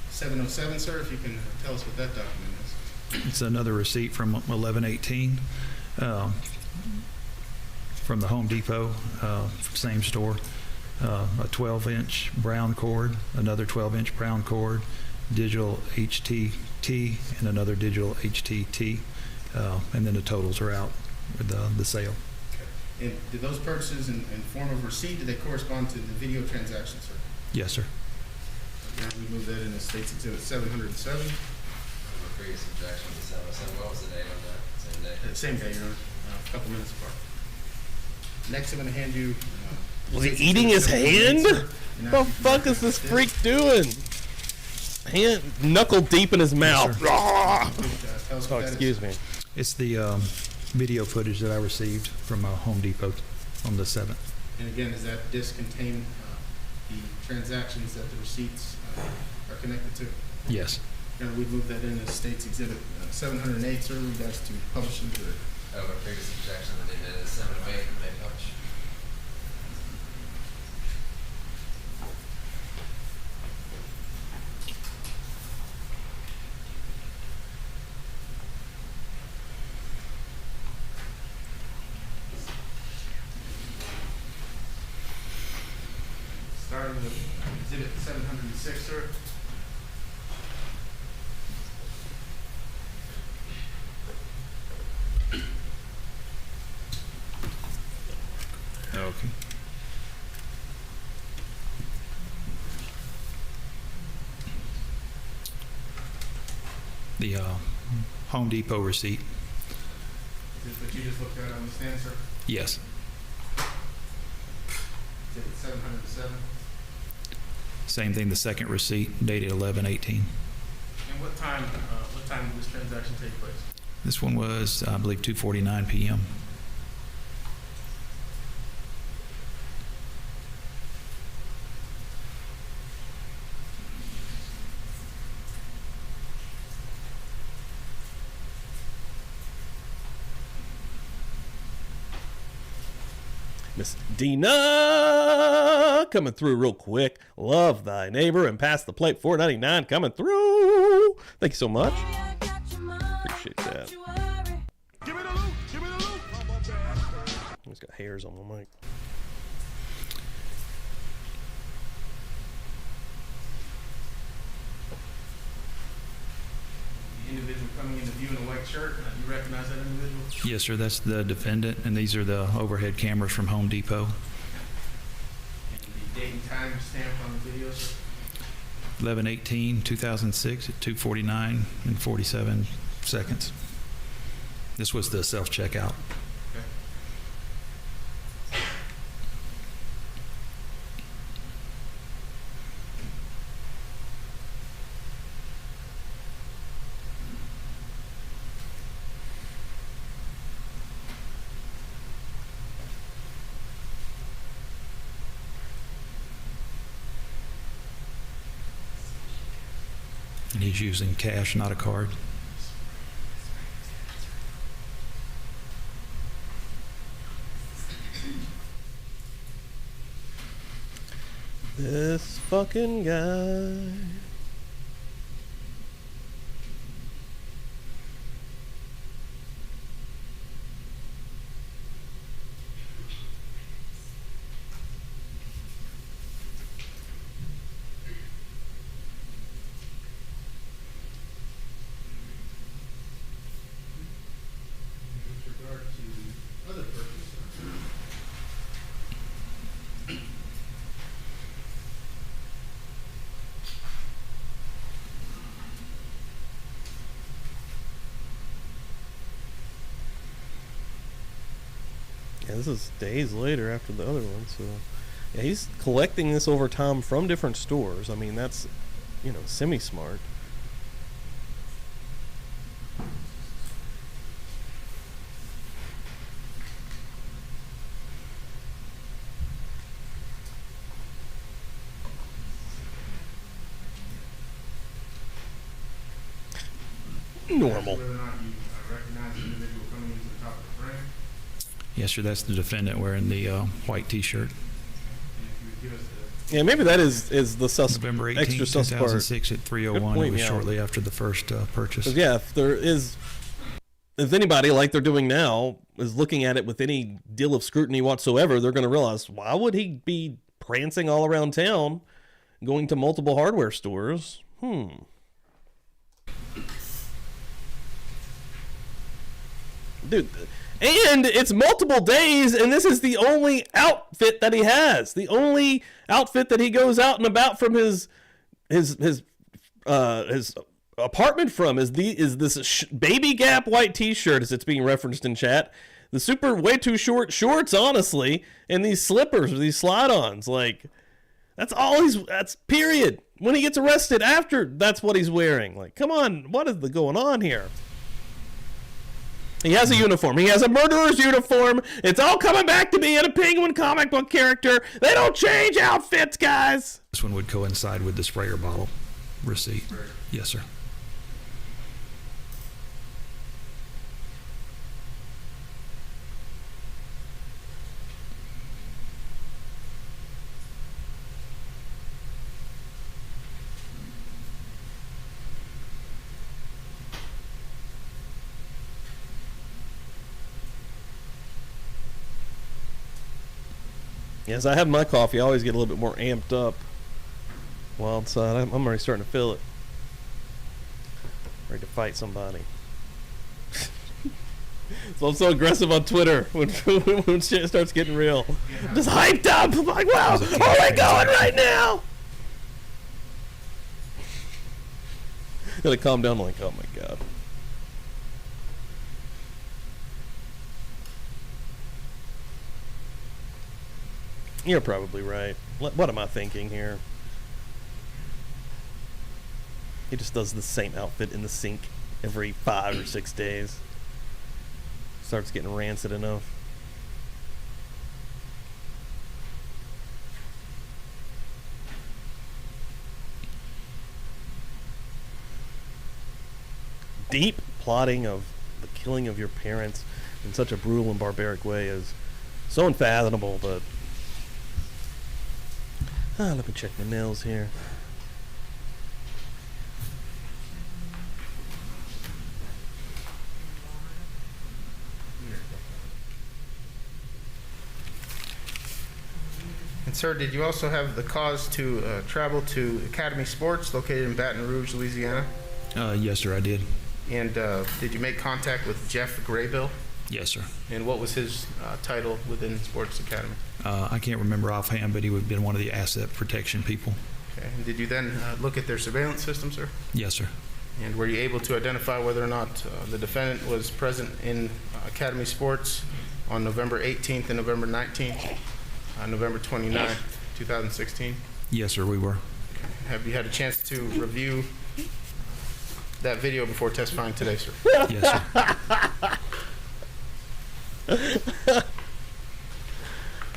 707, sir, if you can tell us what that document is. It's another receipt from 11/18 from the Home Depot, same store. A 12-inch brown cord, another 12-inch brown cord, digital HTT, and another digital HTT, and then the totals are out with the sale. And did those purchases in form of receipt, did they correspond to the video transaction, sir? Yes, sir. Now we move that into States Exhibit 707. Previous objection to 707. What was the date on that? Same day? Same day, Your Honor, a couple minutes apart. Next, I'm going to hand you... Was he eating his hand? What the fuck is this freak doing? Hand knuckle deep in his mouth. Oh, excuse me. It's the video footage that I received from Home Depot on the 7th. And again, does that disc contain the transactions that the receipts are connected to? Yes. And we move that in as States Exhibit 708, sir, in regards to publishing. Oh, a previous objection that they did is 708 and they publish. Starting with Exhibit 706, sir. Okay. The Home Depot receipt. Is this what you just looked at on the stand, sir? Yes. Exhibit 707. Same thing, the second receipt, dated 11/18. And what time did this transaction take place? This one was, I believe, 2:49 p.m. Miss Dina coming through real quick. Love thy neighbor and pass the plate. $4.99 coming through. Thank you so much. Appreciate that. Give me the loot. Give me the loot. He's got hairs on my mic. The individual coming into view in a white shirt, you recognize that individual? Yes, sir, that's the defendant, and these are the overhead cameras from Home Depot. stamp on the video, sir? 11/18/2006 at 2:49 and 47 seconds. This was the self-checkout. Okay. And he's using cash, not a card. This fucking guy. With regard to other purchases. Yeah, this is days later after the other one, so yeah, he's collecting this over time from different stores. I mean, that's, you know, semi-smart. Normal. Whether or not you recognize the individual coming into the top of the frame. Yes, sir, that's the defendant wearing the white T-shirt. And if you would give us the Yeah, maybe that is the November 18, extra sus part. 2006 at 3:01. Good point, It was yeah. shortly after the first purchase. 'Cause, yeah, if anybody, like they're doing now, is looking at it with any deal of scrutiny whatsoever, they're going to realize, why would he be prancing all around town, going to multiple hardware stores? Dude, and it's multiple days, and this is the only outfit that he has. The only outfit that he goes out and about from his apartment from is this baby Gap white T-shirt, as it's being referenced in chat. The super way too short shorts, honestly, and these slippers or these slide-ons. Like, that's all that's period. When he gets arrested after, that's what he's wearing. Like, come on, what is going on here? He has a uniform. He has a murderer's uniform. It's all coming back to being a Penguin comic book character. They don't change outfits, guys. This one would coincide with the sprayer bottle receipt. Yes, sir. Yes, I have my coffee. I always get a little bit more amped up while outside. I'm already starting to feel it. Ready to fight somebody. So I'm so aggressive on Twitter when shit starts getting real. I'm just hyped up. I'm like, wow, where are we going right now? Gotta calm down. I'm like, oh my god. You're probably right. What am I thinking here? He just does the same outfit in the sink every 5 or 6 days. Starts getting rancid enough. Deep plotting of the killing of your parents in such a brutal and barbaric way is so unfathomable, but let me check my nails here. And sir, did you also have the cause to travel to Academy Sports located in Baton Rouge, Louisiana? Yes, sir, I did. And did you make contact with Jeff Graybill? Yes, sir. And what was his title within Sports Academy? I can't remember offhand, but he would have been one of the asset protection people. Okay. And did you then look at their surveillance system, sir? Yes, sir. And were you able to identify whether or not the defendant was present in Academy Sports on November 18th and November 19th, November 29th, 2016? Yes, sir, we were. Okay. Have you had a chance to review that video before testifying today, sir? Yes, sir.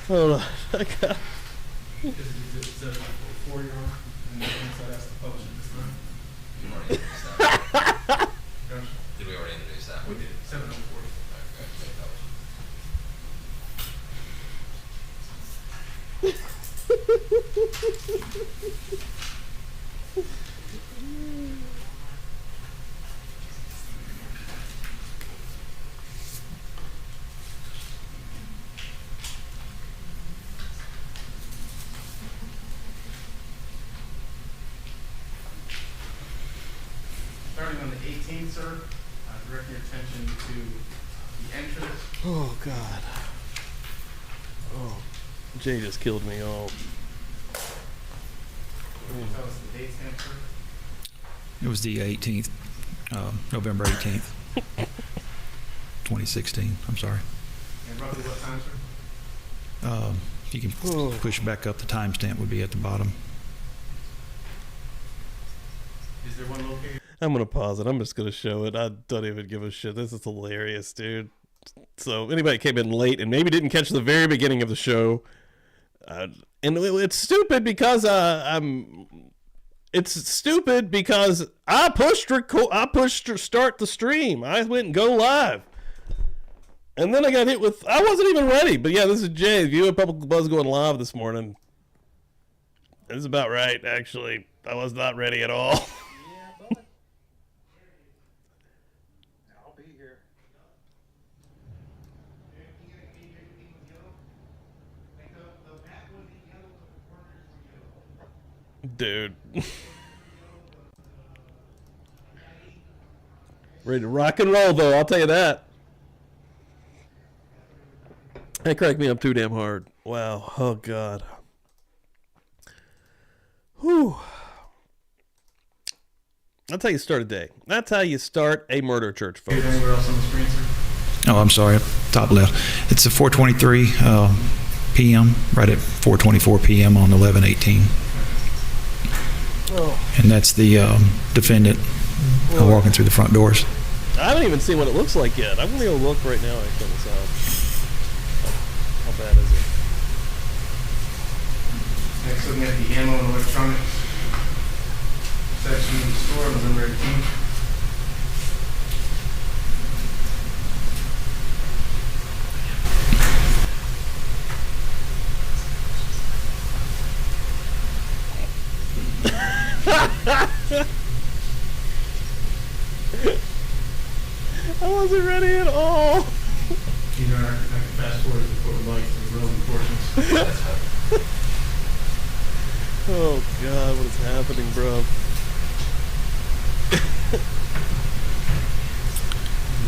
Hold on. I got... Did we already introduce that? We did. 7:04. Starting on the 18th, sir, direct your attention to the entrance. Oh, God. Oh, Jay just killed me. Oh. Can you tell us the date stamp, sir? It was the 18th, November 18th, 2016. I'm sorry. And roughly what time, sir? You can push back up. The timestamp would be at the bottom. Is there one located? I'm going to pause it. I'm just going to show it. I don't even give a shit. This is hilarious, dude. So anybody came in late and maybe didn't catch the very beginning of the show, and it's stupid because it's stupid because I pushed start the stream. I went and go live. And then I got hit with, I wasn't even ready. But yeah, this is Jay. You at PubliclyBuzzed going live this morning. This is about right, actually. I was not ready at all. Dude. Ready to rock and roll, though. I'll tell you that. That cracked me up too damn hard. Wow. Oh, God. Whew. That's how you start a day. That's how you start a murder church, folks. Anywhere else on the screen, sir? Oh, I'm sorry. Top left. It's a 4:23 p.m. Right at 4:24 p.m. on 11/18. Oh. And that's the defendant walking through the front doors. I haven't even seen what it looks like yet. I'm going to go look right now. Actually, on this out. How bad is it? Next, looking at the ammo and electronics section of the store, November 18th. I wasn't ready at all. You know, I can fast forward to put the lights to the relevant portions. Oh, God, what is happening, bro?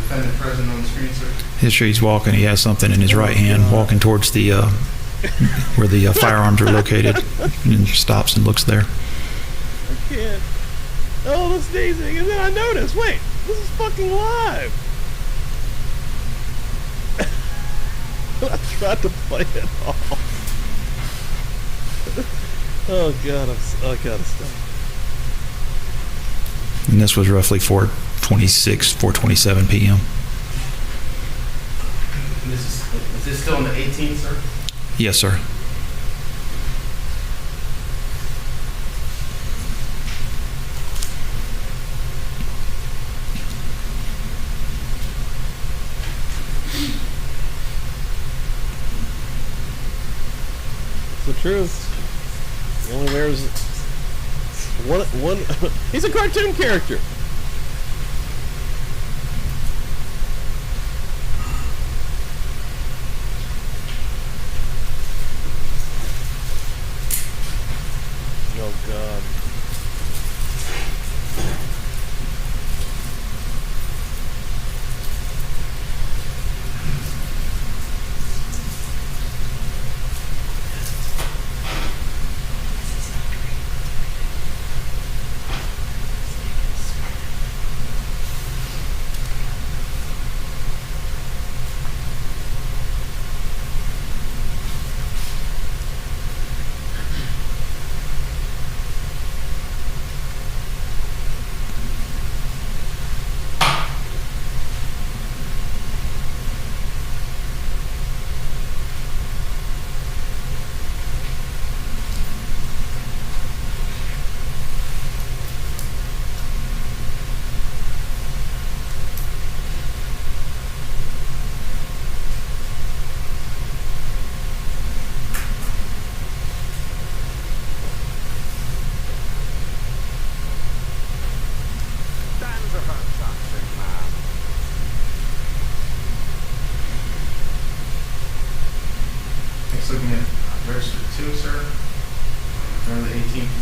Defendant present on the screen, sir. History, he's walking. He has something in his right hand, walking towards the where the firearms are located, and stops and looks there. I can't. Oh, the sneezing. And then I noticed, wait, this is fucking live. I tried to play it off. Oh, God, I gotta stop. And this was roughly 4:26, 4:27 p.m. Is this still on the 18th, sir? Yes, sir. It's the truth. He only wears one. He's a cartoon character. Oh, God.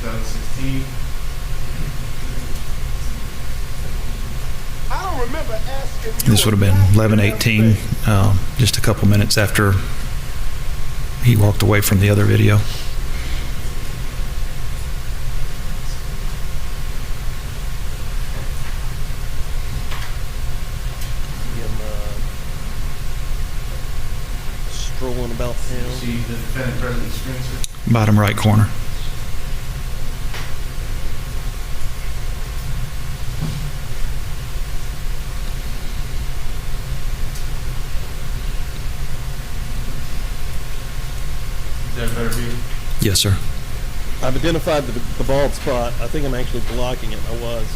2016. I don't remember asking you. This would have been 11:18, just a couple minutes after he walked away from the other video. Strolling about town. See the defendant present screen, sir? Bottom right corner. Is that a better view? Yes, sir. I've identified the bald spot. I think I'm actually blocking it. I was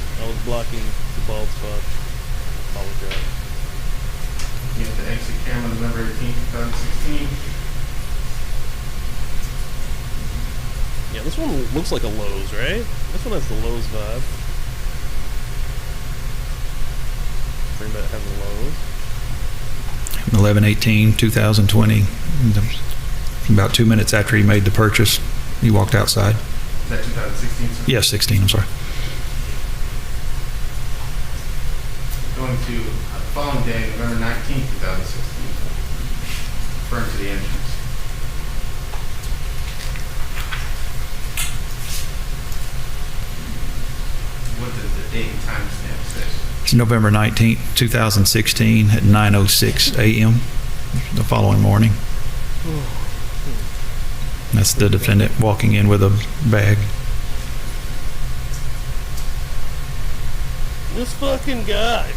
blocking the bald spot. Apologize. You have the exit camera November 18th, 2016. Yeah, this one looks like a Lowe's, right? This one has the Lowe's vibe. Bring back having Lowe's. 11/18/2020. About 2 minutes after he made the purchase, he walked outside. Is that 2016, sir? Yes, 16. I'm sorry. Going to the following day, November 19th, 2016. Referring to the entrance. What does the date and timestamp say? It's November 19th, 2016 at 9:06 a.m. the following morning. That's the defendant walking in with a bag. This fucking guy,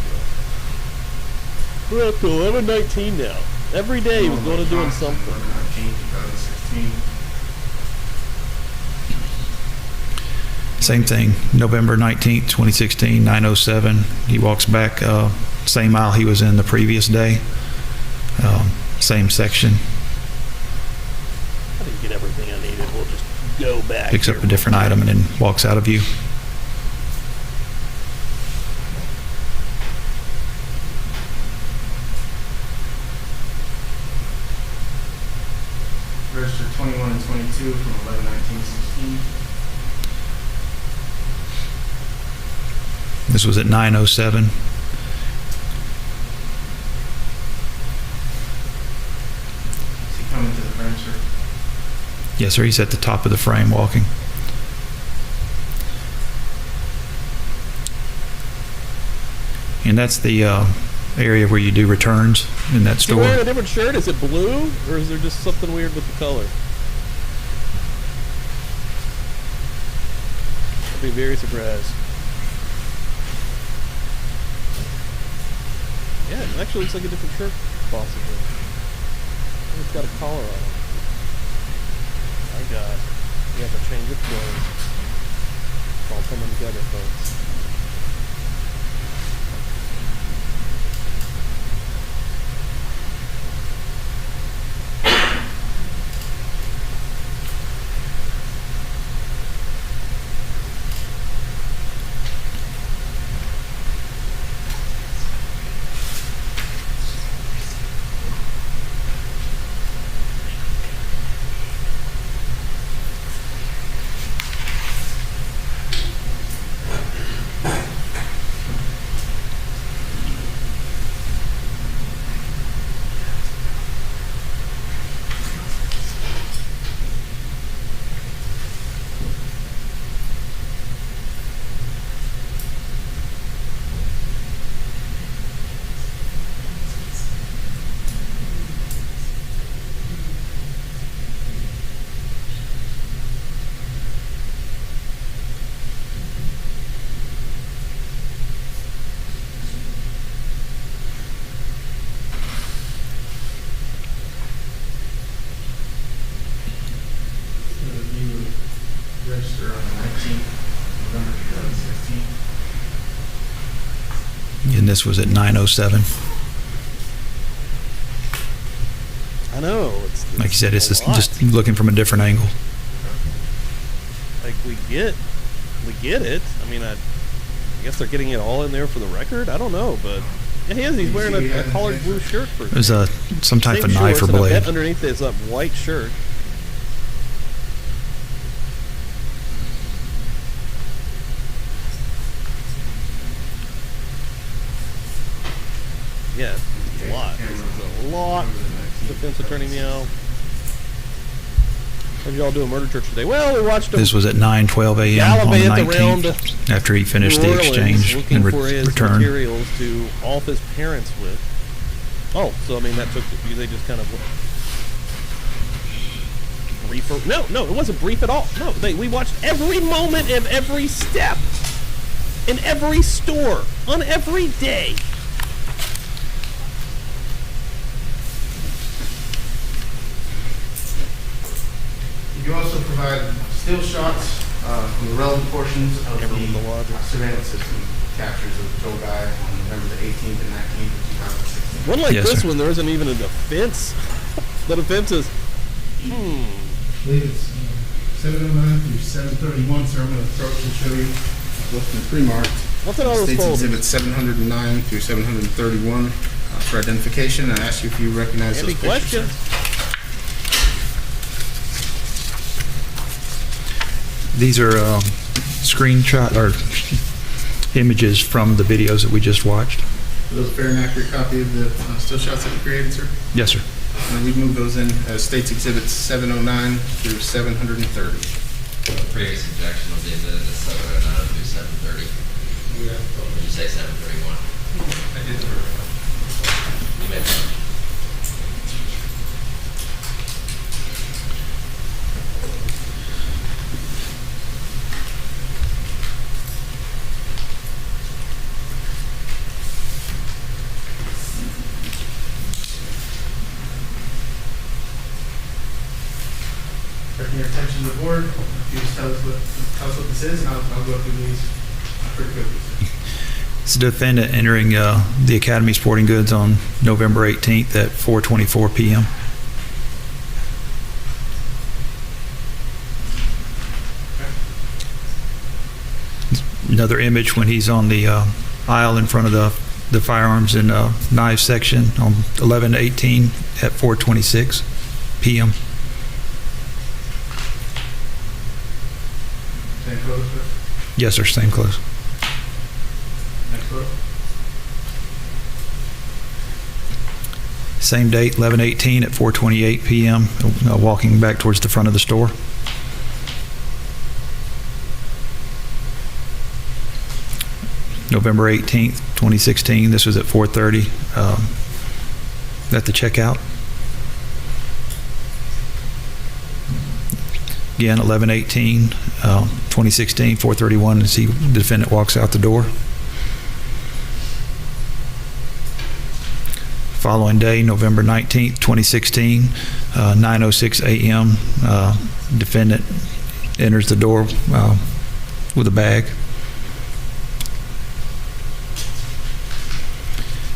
bro. We're up to 11:19 now. Every day he was going to doing something. November 19th, 2016. Same thing, November 19th, 2016, 9:07. He walks back, same aisle he was in the previous day, same section. I didn't get everything I needed. We'll just go back. Picks up a different item and then walks out of view. Registered 21 and 22 from 11/19/16. This was at 9:07. Is he coming to the frame, sir? Yes, sir, he's at the top of the frame walking. And that's the area where you do returns in that Is he store. wearing a different shirt? Is it blue, or is there just something weird with the color? I'd be very surprised. Yeah, it actually looks like a different shirt, possibly. It's got a collar on it. My God, we have a change of clothes. It's all coming together, folks. Register on the 19th of November 2016. And this was at 9:07. I know. It's Like you said, it's a lot. just looking from a different angle. Like we get it. I mean, I guess they're getting it all in there for the record. I don't know, but yeah, he is. He's wearing a collared blue shirt for. It was some type same of knife shorts, or and I blade. bet underneath is a white shirt. lot. Defense attorney meow. What did y'all do at Murder Church today? Well, we watched him This was at 9:12 a.m. on the gallivant around 19th after he finished New the Orleans exchange looking and for his return. materials to off his parents with. Oh, so I mean that took they just kind of brief. No, it wasn't brief at all. No, we watched every moment of every step in every store on every day. You also provide still shots from the relevant portions of the surveillance system captures of the Joe guy on November the 18th and 19th of 2016. One like Yes, this sir. one, there isn't even a defense. The defense is, I believe it's 709 through 731, sir. I'm going to approach and show you what's been pre-marked. What's in all those States folders? Exhibit 709 through 731 for identification. I ask you if you recognize Any those pictures. questions? These are screenshot or images from the videos that we just watched. Are those a fair and accurate copy of the still shots that you created, sir? Yes, sir. And we've moved those in as States Exhibits 709 through 730. The previous objection was into the 709 through 730. Did you say 731? I did. You made that. Directing your attention to the board, you just tell us what this is, and I'll go through these pretty quickly. It's the defendant entering the Academy Sporting Goods on November 18th at 4:24 p.m. Another image when he's on the aisle in front of the firearms and knives section on 11/18 at 4:26 p.m. Same photo, sir? Yes, sir. Same close. Next photo. Same date, 11/18 at 4:28 p.m. Walking back towards the front of the store. November 18th, 2016. This was at 4:30 at the checkout. Again, 11/18, 2016, 4:31, as the defendant walks out the door. Following day, November 19th, 2016, 9:06 a.m., defendant enters the door with a bag.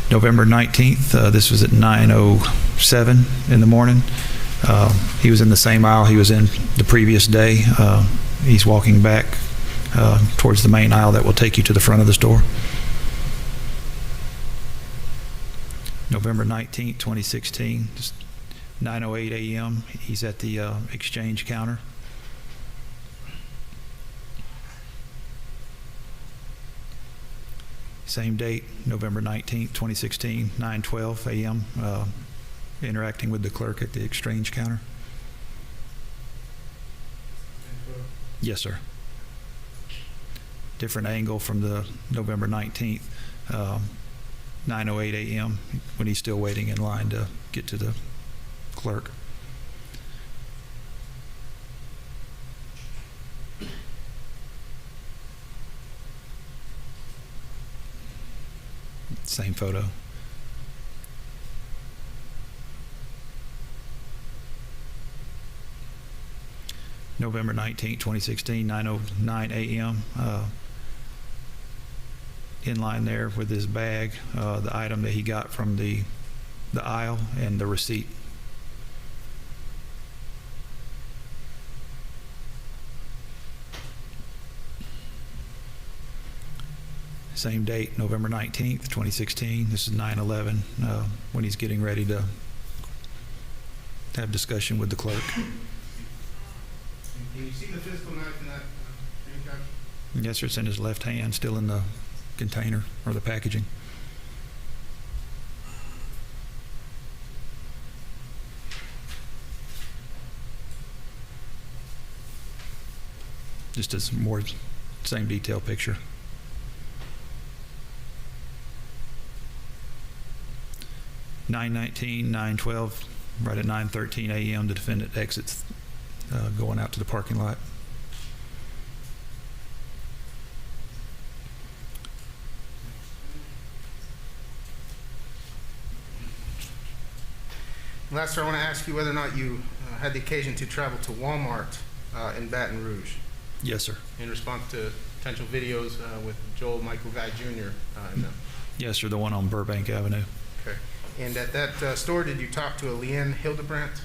November 19th, this was at 9:07 in the morning. He was in the same aisle he was in the previous day. He's walking back towards the main aisle that will take you to the front of the store. November 19th, 2016, just 9:08 a.m. He's at the exchange counter. Same date, November 19th, 2016, 9:12 a.m., interacting with the clerk at the exchange counter. Yes, sir. Different angle from the November 19th, 9:08 a.m., when he's still waiting in line to get to the clerk. Same photo. November 19th, 2016, 9:09 a.m. In line there with his bag, the item that he got from the aisle and the receipt. Same date, November 19th, 2016. This is 9/11, when he's getting ready to have discussion with the clerk. Can you see the physical knife in that screenshot? Yes, sir, it's in his left hand, still in the container or the packaging. just as more same detail picture. (9:12), right at 9:13 a.m., the defendant exits, going out to the parking lot. Last, I want to ask you whether or not you had the occasion to travel to Walmart in Baton Rouge Yes, sir. in response to potential videos with Joel Michael Guy Jr. In them. Yes, sir, the one on Burbank Avenue. Okay. And at that store, did you talk to a Leanne Hildebrandt?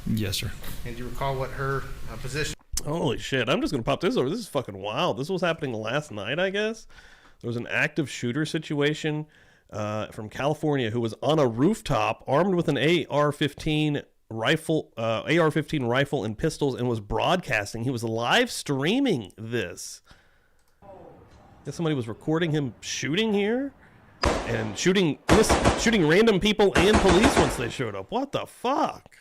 Yes, sir. And do you recall what her position? Holy shit. I'm just going to pop this over. This is fucking wild. This was happening last night, I guess. There was an active shooter situation from California who was on a rooftop armed with an AR-15 rifle and pistols and was broadcasting. He was live streaming this. I guess somebody was recording him shooting here and shooting random people and police once they showed up. What the fuck?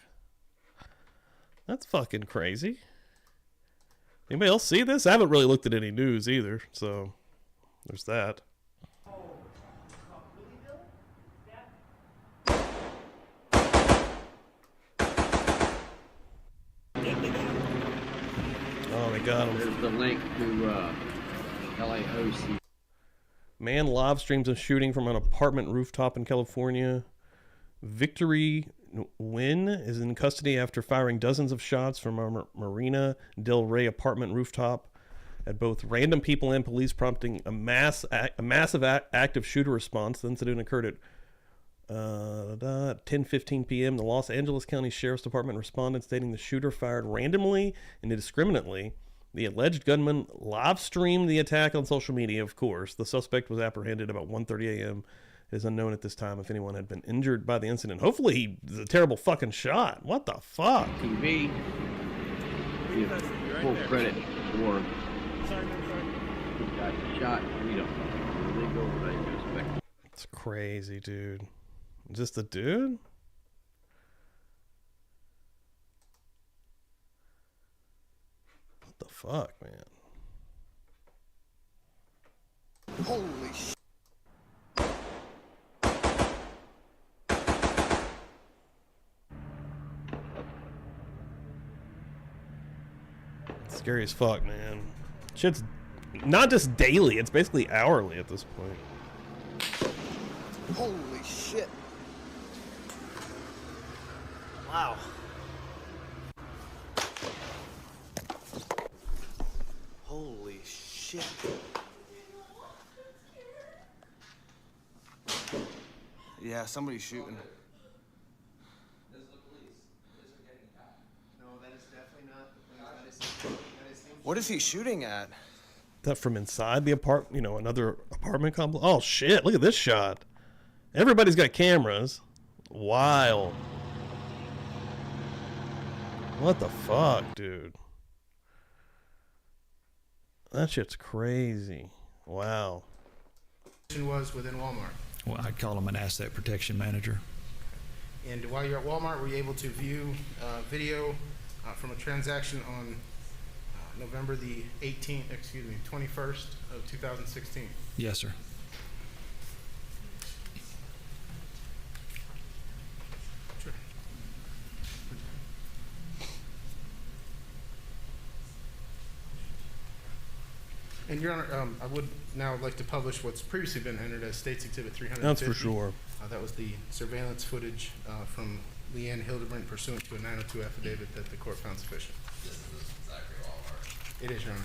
That's fucking crazy. Anybody else see this? I haven't really looked at any news either, so there's that. Oh, they got him. There's the link to LAOC. Man live streams a shooting from an apartment rooftop in California. Victory Nguyen is in custody after firing dozens of shots from a Marina Del Rey apartment rooftop at both random people and police, prompting a massive active shooter response. The incident occurred at 10:15 p.m. The Los Angeles County Sheriff's Department responded, stating the shooter fired randomly and indiscriminately. The alleged gunman live streamed the attack on social media, of course. The suspect was apprehended about 1:30 a.m. It is unknown at this time if anyone had been injured by the incident. Hopefully he was a terrible fucking shot. What the fuck? TV, give full credit for who got shot. We don't know. They go where they expect. It's crazy, dude. Just a dude? What the fuck, man? Holy shit. Scary as fuck, man. Shit's not just daily, it's basically hourly at this point. Holy shit. Wow. Holy shit. Yeah, somebody's shooting. This is the police. This is getting caught. No, that is definitely not the police. What is he shooting at? That from inside the apartment, another apartment complex. Oh shit, look at this shot. Everybody's got cameras. Wild. What the fuck, dude? That shit's crazy. Wow. Was within Walmart. Well, I'd call him an asset protection manager. And while you're at Walmart, were you able to view video from a transaction on November the 21st of 2016? Yes, sir. Sure. And Your Honor, I would now like to publish what's previously been entered as State's Exhibit 350. That's for sure. That was the surveillance footage from Leanne Hildebrandt pursuant to a 902 affidavit that the court found sufficient. This is exactly Walmart. It is, Your Honor.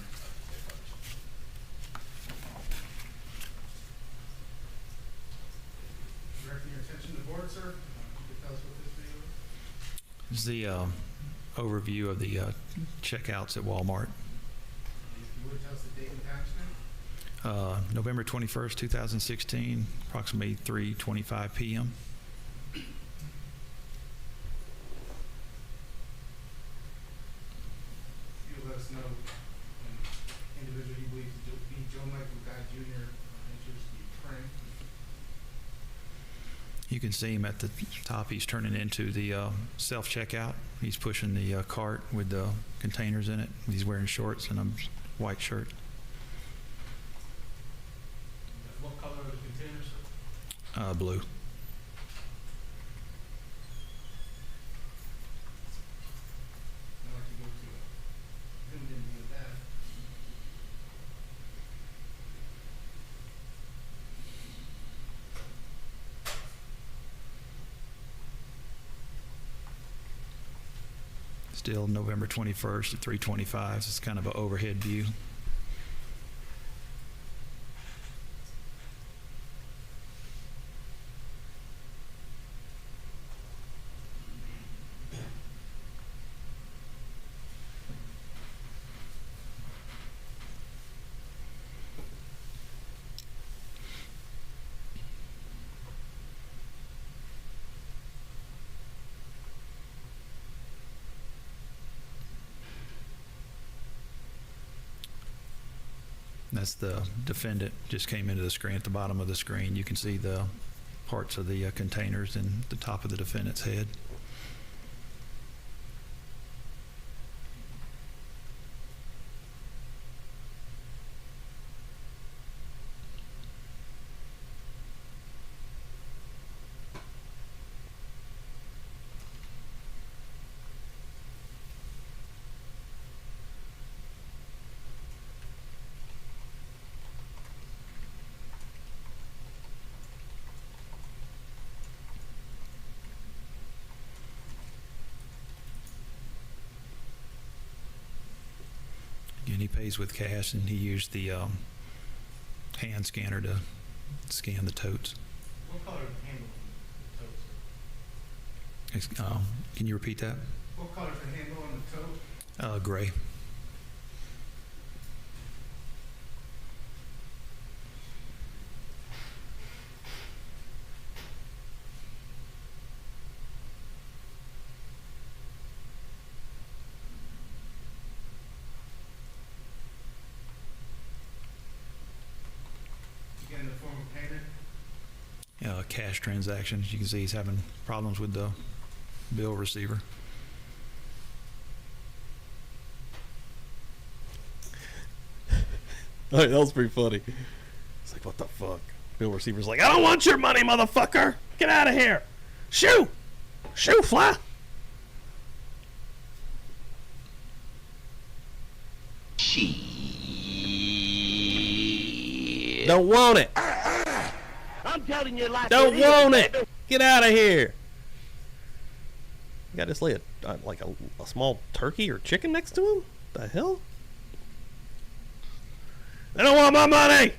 Directing your attention to the board, sir. Could you tell us what this video is? This is the overview of the checkouts at Walmart. If you would tell us the date and time stamp. November 21st, 2016, approximately 3:25 p.m. You'll let us know an individual you believe to be Joe Michael Guy Jr. enters the frame. You can see him at the top. He's turning into the self-checkout. He's pushing the cart with the containers in it. He's wearing shorts and a white shirt. What color are the containers? Blue. Still November 21st at 3:25. It's kind of an overhead view. That's the defendant, just came into the screen at the bottom of the screen. You can see the parts of the containers and the top of the defendant's head. And he pays with cash, and he used the hand scanner to scan the totes. What color is the handle on the totes? Can you repeat that? What color is the handle on the tote? Gray. In the form of payment? Cash transactions. You can see he's having problems with the bill receiver. All right, that was pretty funny. It's like, what the fuck? Bill receiver's like, I don't want your money, motherfucker! Get out of here! Shoo! Shoo, fly! Don't want it. I'm telling you like Don't it is, want it. baby. Get out of here. You got to just lay like a small turkey or chicken next to him? The hell? They don't want my money.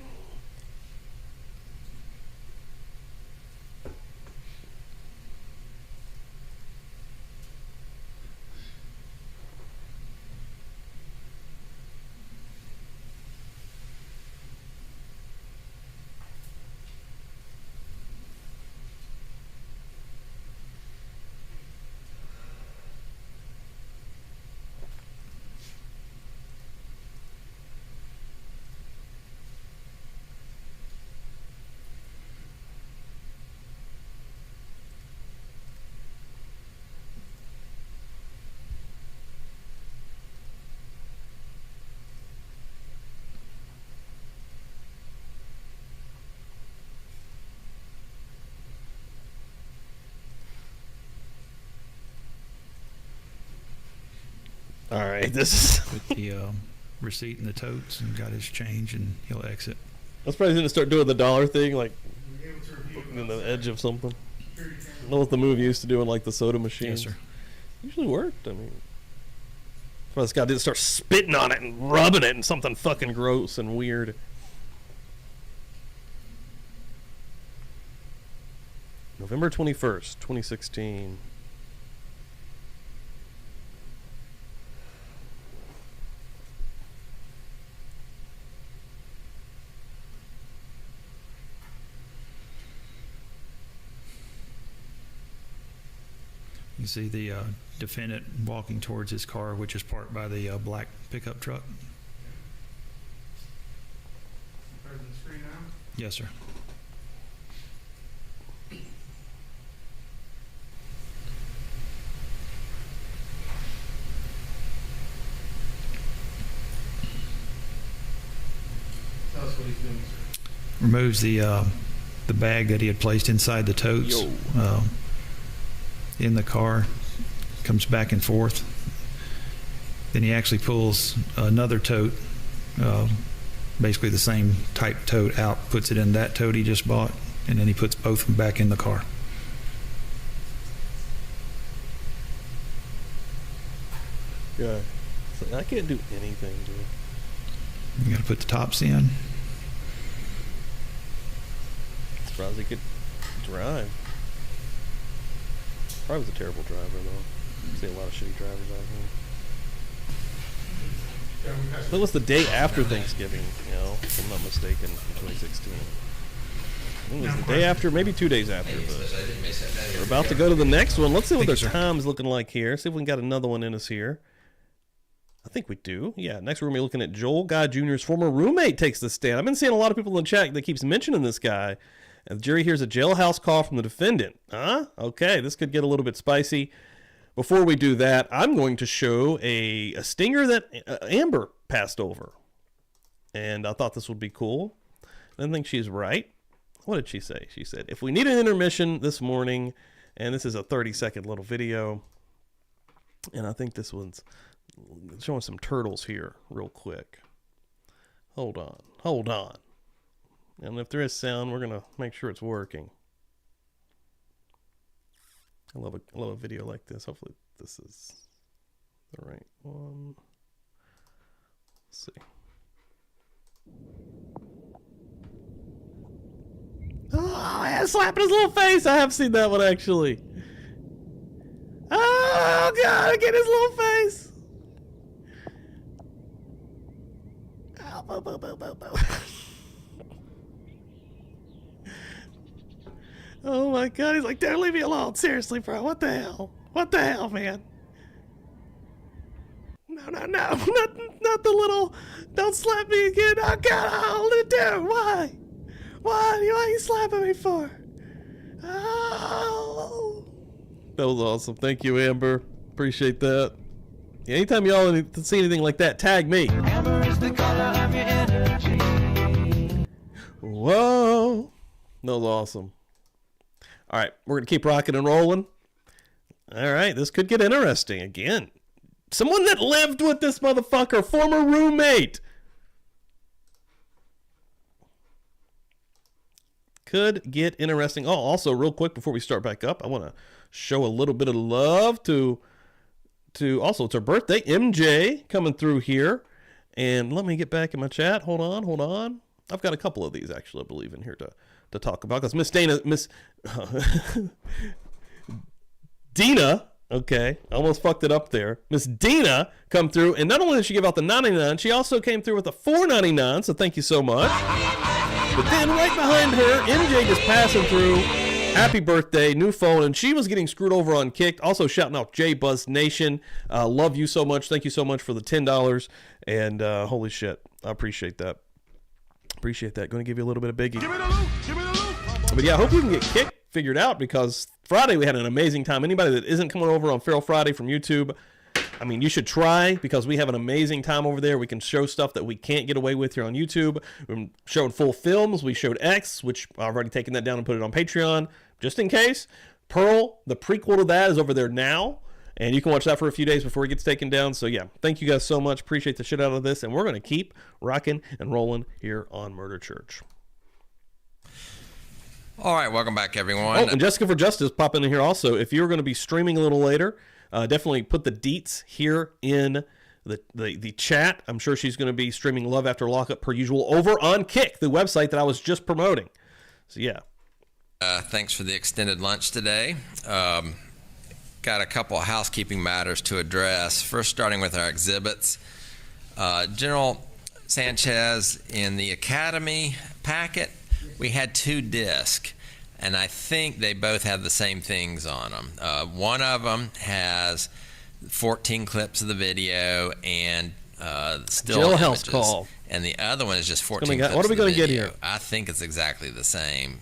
All right, this is With the receipt and the totes, and got his change, and he'll exit. I was probably going to start doing the dollar thing, like in the edge of something. I know what the movie used to do in like the soda machine. Yes, sir. Usually worked. I mean, well, this guy did start spitting on it and rubbing it and something fucking gross and weird. November 21st, 2016. You see the defendant walking towards his car, which is parked by the black pickup truck. Present screen now? Yes, sir. what he's doing, sir. Removes the bag that he had placed inside the totes in the car. Comes back and forth. Then he actually pulls another tote, basically the same type tote out, puts it in that tote he just bought, and then he puts both of them back in the car. Yeah. So I can't do anything, dude. You got to put the tops in. Surprised he could drive. Probably was a terrible driver, though. I see a lot of shitty drivers out here. That was the day after Thanksgiving, you know, if I'm not mistaken, in 2016. I think it was the day after, maybe 2 days after. But we're about to go to the next one. Let's see what their time's looking like here. See if we can get another one in us here. I think we do. Yeah, next we're going to be looking at Joel Guy Jr.'s former roommate takes the stand. I've been seeing a lot of people in the chat that keeps mentioning this guy. And the jury hears a jailhouse call from the defendant. Huh? Okay, this could get a little bit spicy. Before we do that, I'm going to show a stinger that Amber passed over. And I thought this would be cool. I think she's right. What did she say? She said, if we need an intermission this morning, and this is a 30-second little video, and I think this one's showing some turtles here real quick. Hold on. And if there is sound, we're going to make sure it's working. I love a video like this. Hopefully this is the right one. Let's see. Oh, yeah, slapping his little face. I have seen that one, actually. Oh, God, look at his little face. Oh, boo, boo, boo, boo, boo. Oh, my God. He's like, don't leave me alone. Seriously, bro. What the hell? What the hell, man? No. Not the little, don't slap me again. Oh, God, I'll hold it down. Why? Why are you slapping me for? Oh. That was awesome. Thank you, Amber. Appreciate that. Yeah, anytime y'all see anything like that, tag me. Amber is the color of your energy. Whoa. That was awesome. All right, we're going to keep rocking and rolling. All right, this could get interesting again. Someone that lived with this motherfucker, former roommate. Could get interesting. Oh, also, real quick before we start back up, I want to show a little bit of love to also, it's her birthday, MJ, coming through here. And let me get back in my chat. Hold on. I've got a couple of these, actually, I believe, in here to talk about. Because Miss Dina, okay, I almost fucked it up there. Miss Dina come through, and not only did she give out the $9.99, she also came through with a $4.99, so thank you so much. But then right behind her, MJ just passing through. Happy birthday, new phone, and she was getting screwed over on Kicked. Also shouting out J Buzz Nation. Love you so much. Thank you so much for the $10. And holy shit, I appreciate that. Going to give you a little bit of biggie. Give me the loot. But yeah, I hope you can get Kicked figured out, because Friday we had an amazing time. Anybody that isn't coming over on Feral Friday from YouTube, I mean, you should try, because we have an amazing time over there. We can show stuff that we can't get away with here on YouTube. We showed full films. We showed X, which I've already taken that down and put it on Patreon, just in case. Pearl, the prequel to that, is over there now, and you can watch that for a few days before it gets taken down. So yeah, thank you guys so much. Appreciate the shit out of this, and we're going to keep rocking and rolling here on Murder Church. All right, welcome back, everyone. Oh, and Jessica for Justice popping in here also. If you're going to be streaming a little later, definitely put the deets here in the chat. I'm sure she's going to be streaming Love After Lockup per usual over on Kick, the website that I was just promoting. So yeah. Thanks for the extended lunch today. Got a couple of housekeeping matters to address. First, starting with our exhibits. General Sanchez, in the Academy packet, we had 2 discs. And I think they both have the same things on them. One of them has 14 clips of the video and still images. Call. And the other one is just 14 clips of the video. What are we going to get here? I think it's exactly the same.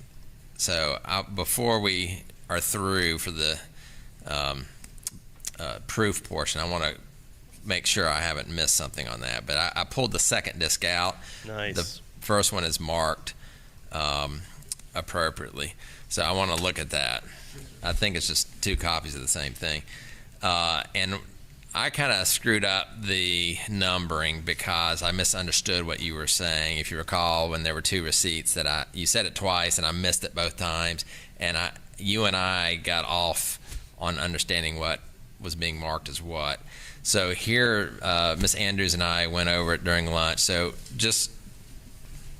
So before we are through for the proof portion, I want to make sure I haven't missed something on that. But I pulled the second disc out. Nice. The first one is marked appropriately. So I want to look at that. I think it's just 2 copies of the same thing. And I kind of screwed up the numbering because I misunderstood what you were saying. If you recall, when there were 2 receipts that you said it twice and I missed it both times, and you and I got off on understanding what was being marked as what. So here, Ms. Andrews and I went over it during lunch. So just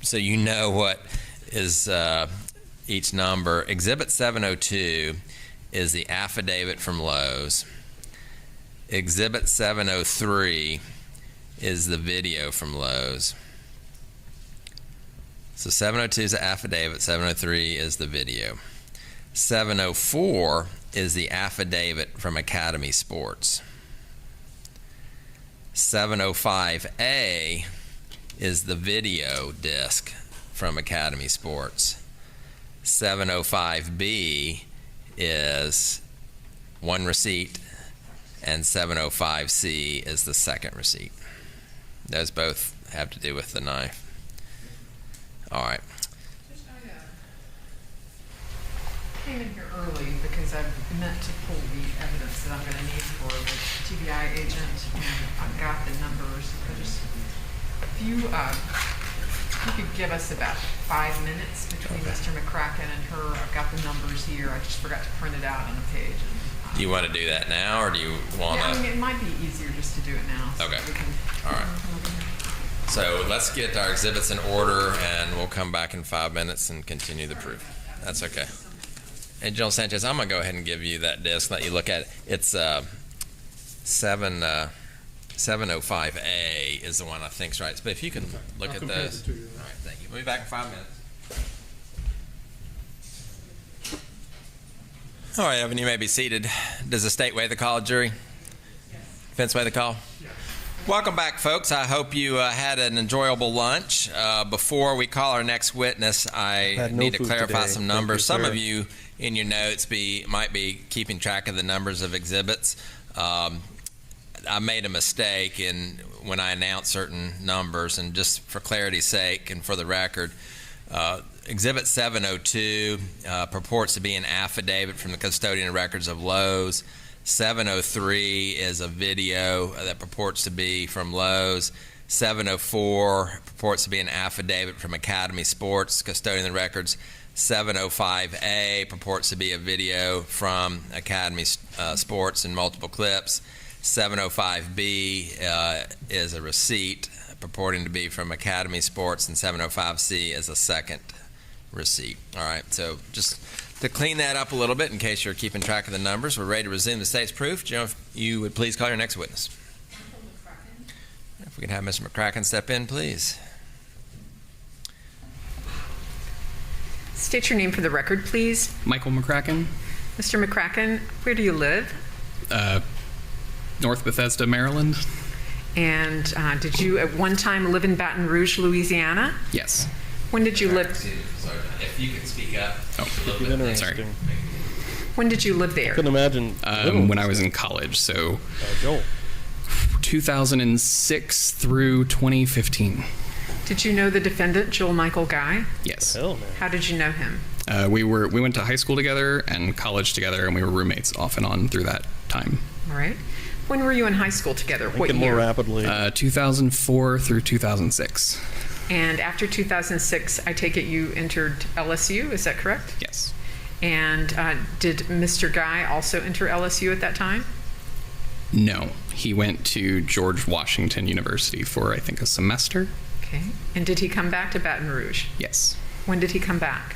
so you know what is each number, Exhibit 702 is the affidavit from Lowe's. Exhibit 703 is the video from Lowe's. So 702 is the affidavit, 703 is the video. 704 is the affidavit from Academy Sports. 705A is the video disc from Academy Sports. 705B is one receipt, and 705C is the second receipt. Those both have to do with the knife. All right. I came in here early because I meant to pull the evidence that I'm going to need for the TBI agent, and I've got the numbers. If you could give us about 5 minutes between Mr. McCracken and her. I've got the numbers here. I just forgot to print it out on a page. Do you want to do that now, or do you want to? Yeah, I mean, it might be easier just to do it now. So Okay. we can, All right. So let's get our exhibits in order, and we'll come back in 5 minutes and continue the proof. That's okay. Hey, General Sanchez, I'm going to go ahead and give you that disc, let you look at it. It's 705A is the one I think's right. But if you can look at those. All right, thank you. We'll be back in 5 minutes. All right, Evan, you may be seated. Does the state waive the call, jury? Defense waive the call? Welcome back, folks. I hope you had an enjoyable lunch. Before we call our next witness, I need to clarify some numbers. Some of you in your notes might be keeping track of the numbers of exhibits. I made a mistake when I announced certain numbers, and just for clarity's sake and for the record, Exhibit 702 purports to be an affidavit from the custodian of records of Lowe's. 703 is a video that purports to be from Lowe's. 704 purports to be an affidavit from Academy Sports, custodian of the records. 705A purports to be a video from Academy Sports in multiple clips. 705B is a receipt purporting to be from Academy Sports, and 705C is a second receipt. All right, so just to clean that up a little bit in case you're keeping track of the numbers, we're ready to resume the state's proof. Joe, if you would please call your next witness. If we can have Mr. McCracken step in, please. state your name for the record, please. Michael McCracken. Mr. McCracken, where do you live? North Bethesda, Maryland. And did you at one time live in Baton Rouge, Louisiana? Yes. When did you live? If you could speak up. Sorry. When did you live there? I couldn't imagine. When I was in college, so Joel. 2006 through 2015. Did you know the defendant, Joel Michael Guy? Yes. Hell, man. How did you know him? We went to high school together and college together, and we were roommates off and on through that time. All right. When were you in high school together? What year? More rapidly. 2004 through 2006. And after 2006, I take it you entered LSU, is that correct? Yes. And did Mr. Guy also enter LSU at that time? No. He went to George Washington University for, I think, a semester. Okay. And did he come back to Baton Rouge? Yes. When did he come back?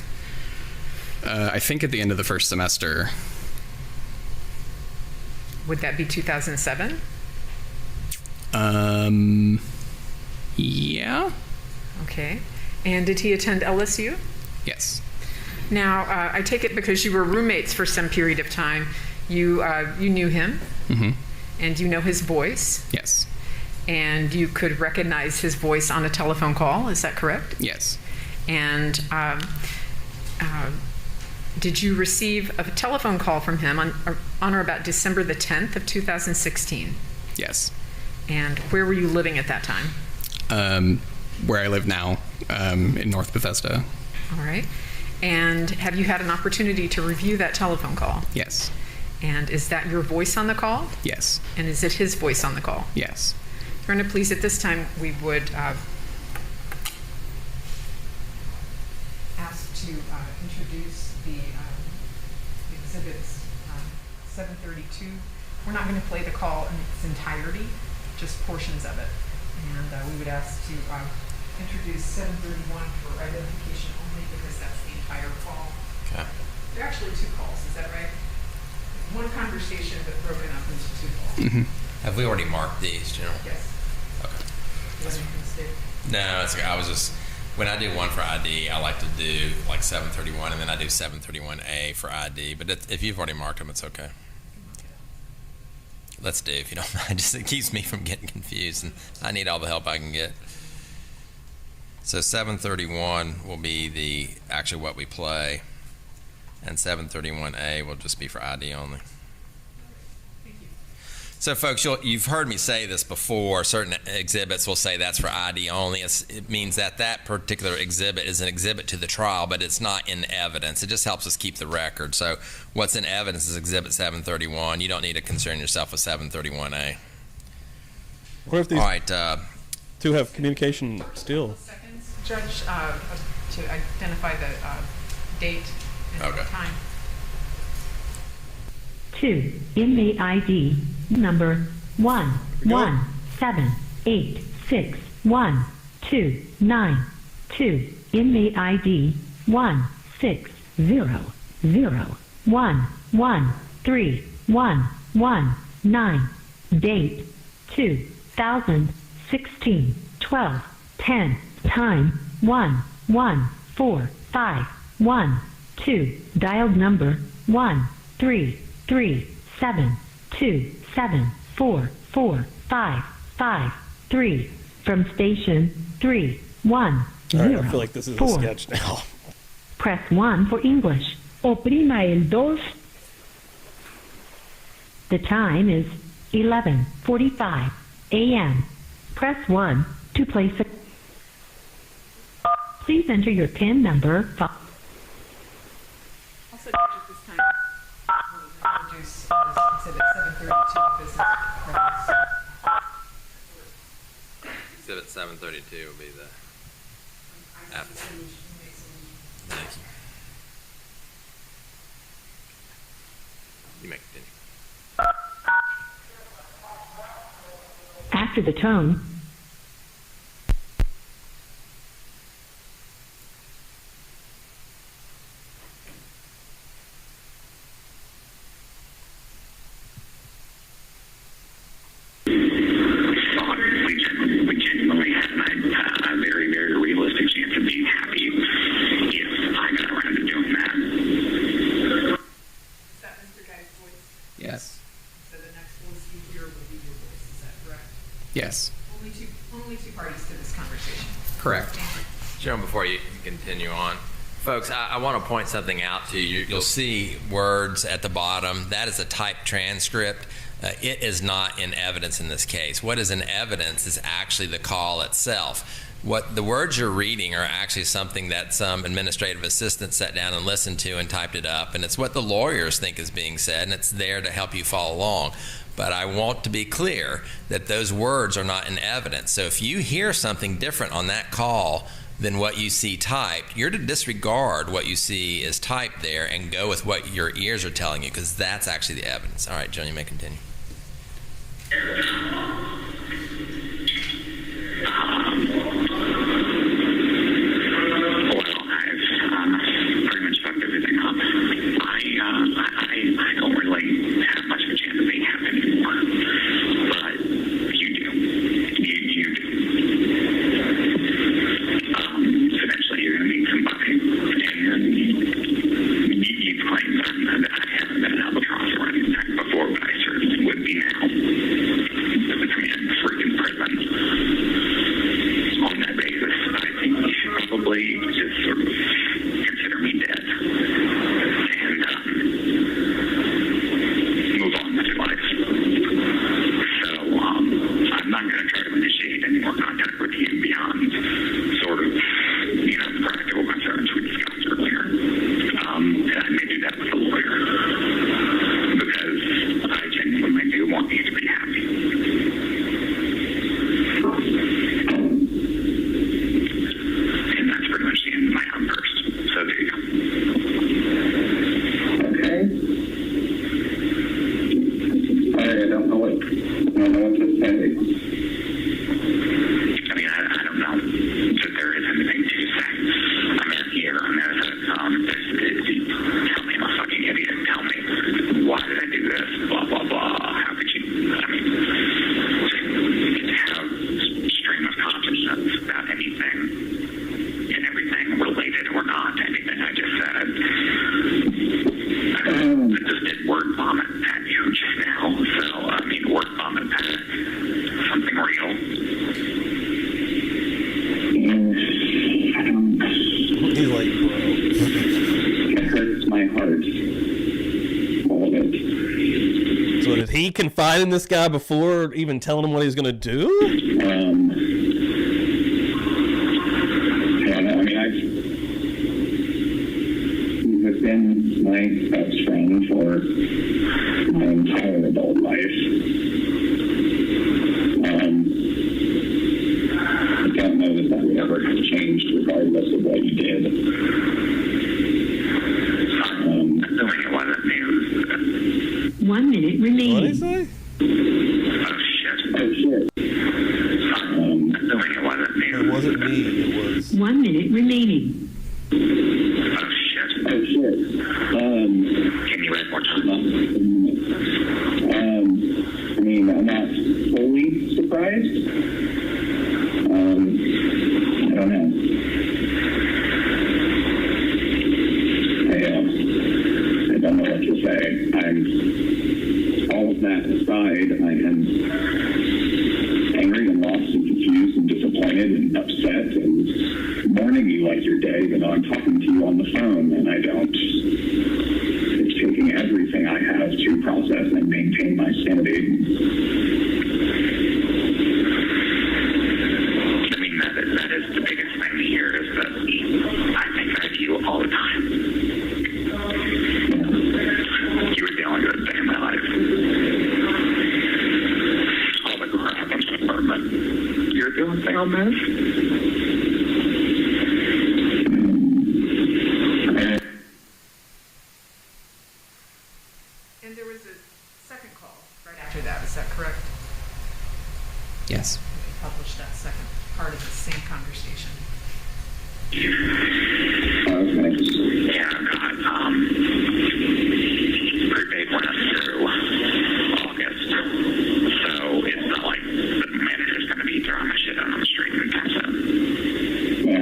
I think at the end of the first semester. Would that be 2007? Yeah. Okay. And did he attend LSU? Yes. Now, I take it because you were roommates for some period of time, you knew him, Mm-hmm. and you know his voice, Yes. and you could recognize his voice on a telephone call, is that correct? Yes. And did you receive a telephone call from him on or about December the 10th of 2016? Yes. And where were you living at that time? Where I live now, in North Bethesda. All right. And have you had an opportunity to review that telephone call? Yes. And is that your voice on the call? Yes. And is it his voice on the call? Yes. Your Honor, please, at this time, we would ask to introduce the exhibits 732. We're not going to play the call in its entirety, just portions of it. And we would ask to introduce 731 for identification only because that's the entire call. Okay. There are actually two calls, is that right? One conversation but broken up into two calls. Mm-hmm. Have we already marked these, General? Yes. Okay. Do you have anything to say? No, it's okay. I was just, when I do one for ID, I like to do like 731, and then I do 731A for ID. But if you've already marked them, it's okay. Let's do, if you don't mind. Just it keeps me from getting confused, and I need all the help I can get. So 731 will be actually what we play, and 731A will just be for ID only. So, folks, you've heard me say this before. Certain exhibits will say that's for ID only. It means that that particular exhibit is an exhibit to the trial, but it's not in evidence. It just helps us keep the record. So what's in evidence is Exhibit 731. You don't need to concern yourself with 731A. What if these All right, two have communication still? Seconds, Judge, to identify the date and time. 2. Inmate ID number 117861292. Inmate ID 16001131119. Date 2016 12/10. Time 1145112. Dialed number 13372744553 from station 310. All right, I feel like this is a sketch now. Press 1 for English. Oprima el 2. The time is 11:45 a.m. Press 1 to place a... Please enter your PIN number. Also, Judge, at this time, we'll introduce Exhibit 732 business records. Exhibit 732 will be the affidavit. Thank you. You may continue. After the tone, Yes. So the next voice you hear will be your voice, is that correct? Yes. Only two parties to this conversation. Correct. Joan, before you continue on, folks, I want to point something out to you. You'll see words at the bottom. That is a typed transcript. It is not in evidence in this case. What is in evidence is actually the call itself. What the words you're reading are actually something that some administrative assistant sat down and listened to and typed it up, and it's what the lawyers think is being said, and it's there to help you follow along. But I want to be clear that those words are not in evidence. So if you hear something different on that call than what you see typed, you're to disregard what you see is typed there and go with what your ears are telling you, because that's actually the evidence. All right, Joan, you may continue. Pretty much fucked everything up. I don't really have much of a chance of being happy anymore. But you do. You do. Eventually you're going to meet somebody, and you claim that I haven't been an albatross or anything before, but I certainly would be now. I'm in freaking prison. On that basis, I think you should probably just sort of consider me dead and move on with your life. So I'm not going to try to initiate any more contact with you beyond sort of He's like, bro. It hurts my heart. All of it. So did he confide in this guy before even telling him what he was going to do? Yeah, no, I mean, I've been my best friend for my entire adult life. I don't know that would ever have changed regardless of what you did. Assuming it wasn't me. 1 minute remaining. What did he say? Oh shit. Assuming it wasn't me. It wasn't me. It was. 1 minute remaining. Oh shit. Can you add more time? I mean, I'm not fully surprised. I don't know. I don't know what to say. All of that aside, I am angry and lost and confused and disappointed and upset and mourning you like your day, even though I'm talking to you on the phone and I don't. It's taking everything I have to process and maintain my sanity. I mean, that is the biggest thing here is that I think of you all the time. You were the only good thing in my life. All the crap in the apartment. You're the only thing I'll miss. And there was a second call right after that, is that correct? Yes. We published that second part of the same conversation. Okay. Yeah, God. Prepaid went us through August. So it's not like the manager's going to be throwing my shit out on the street anytime soon. Yeah.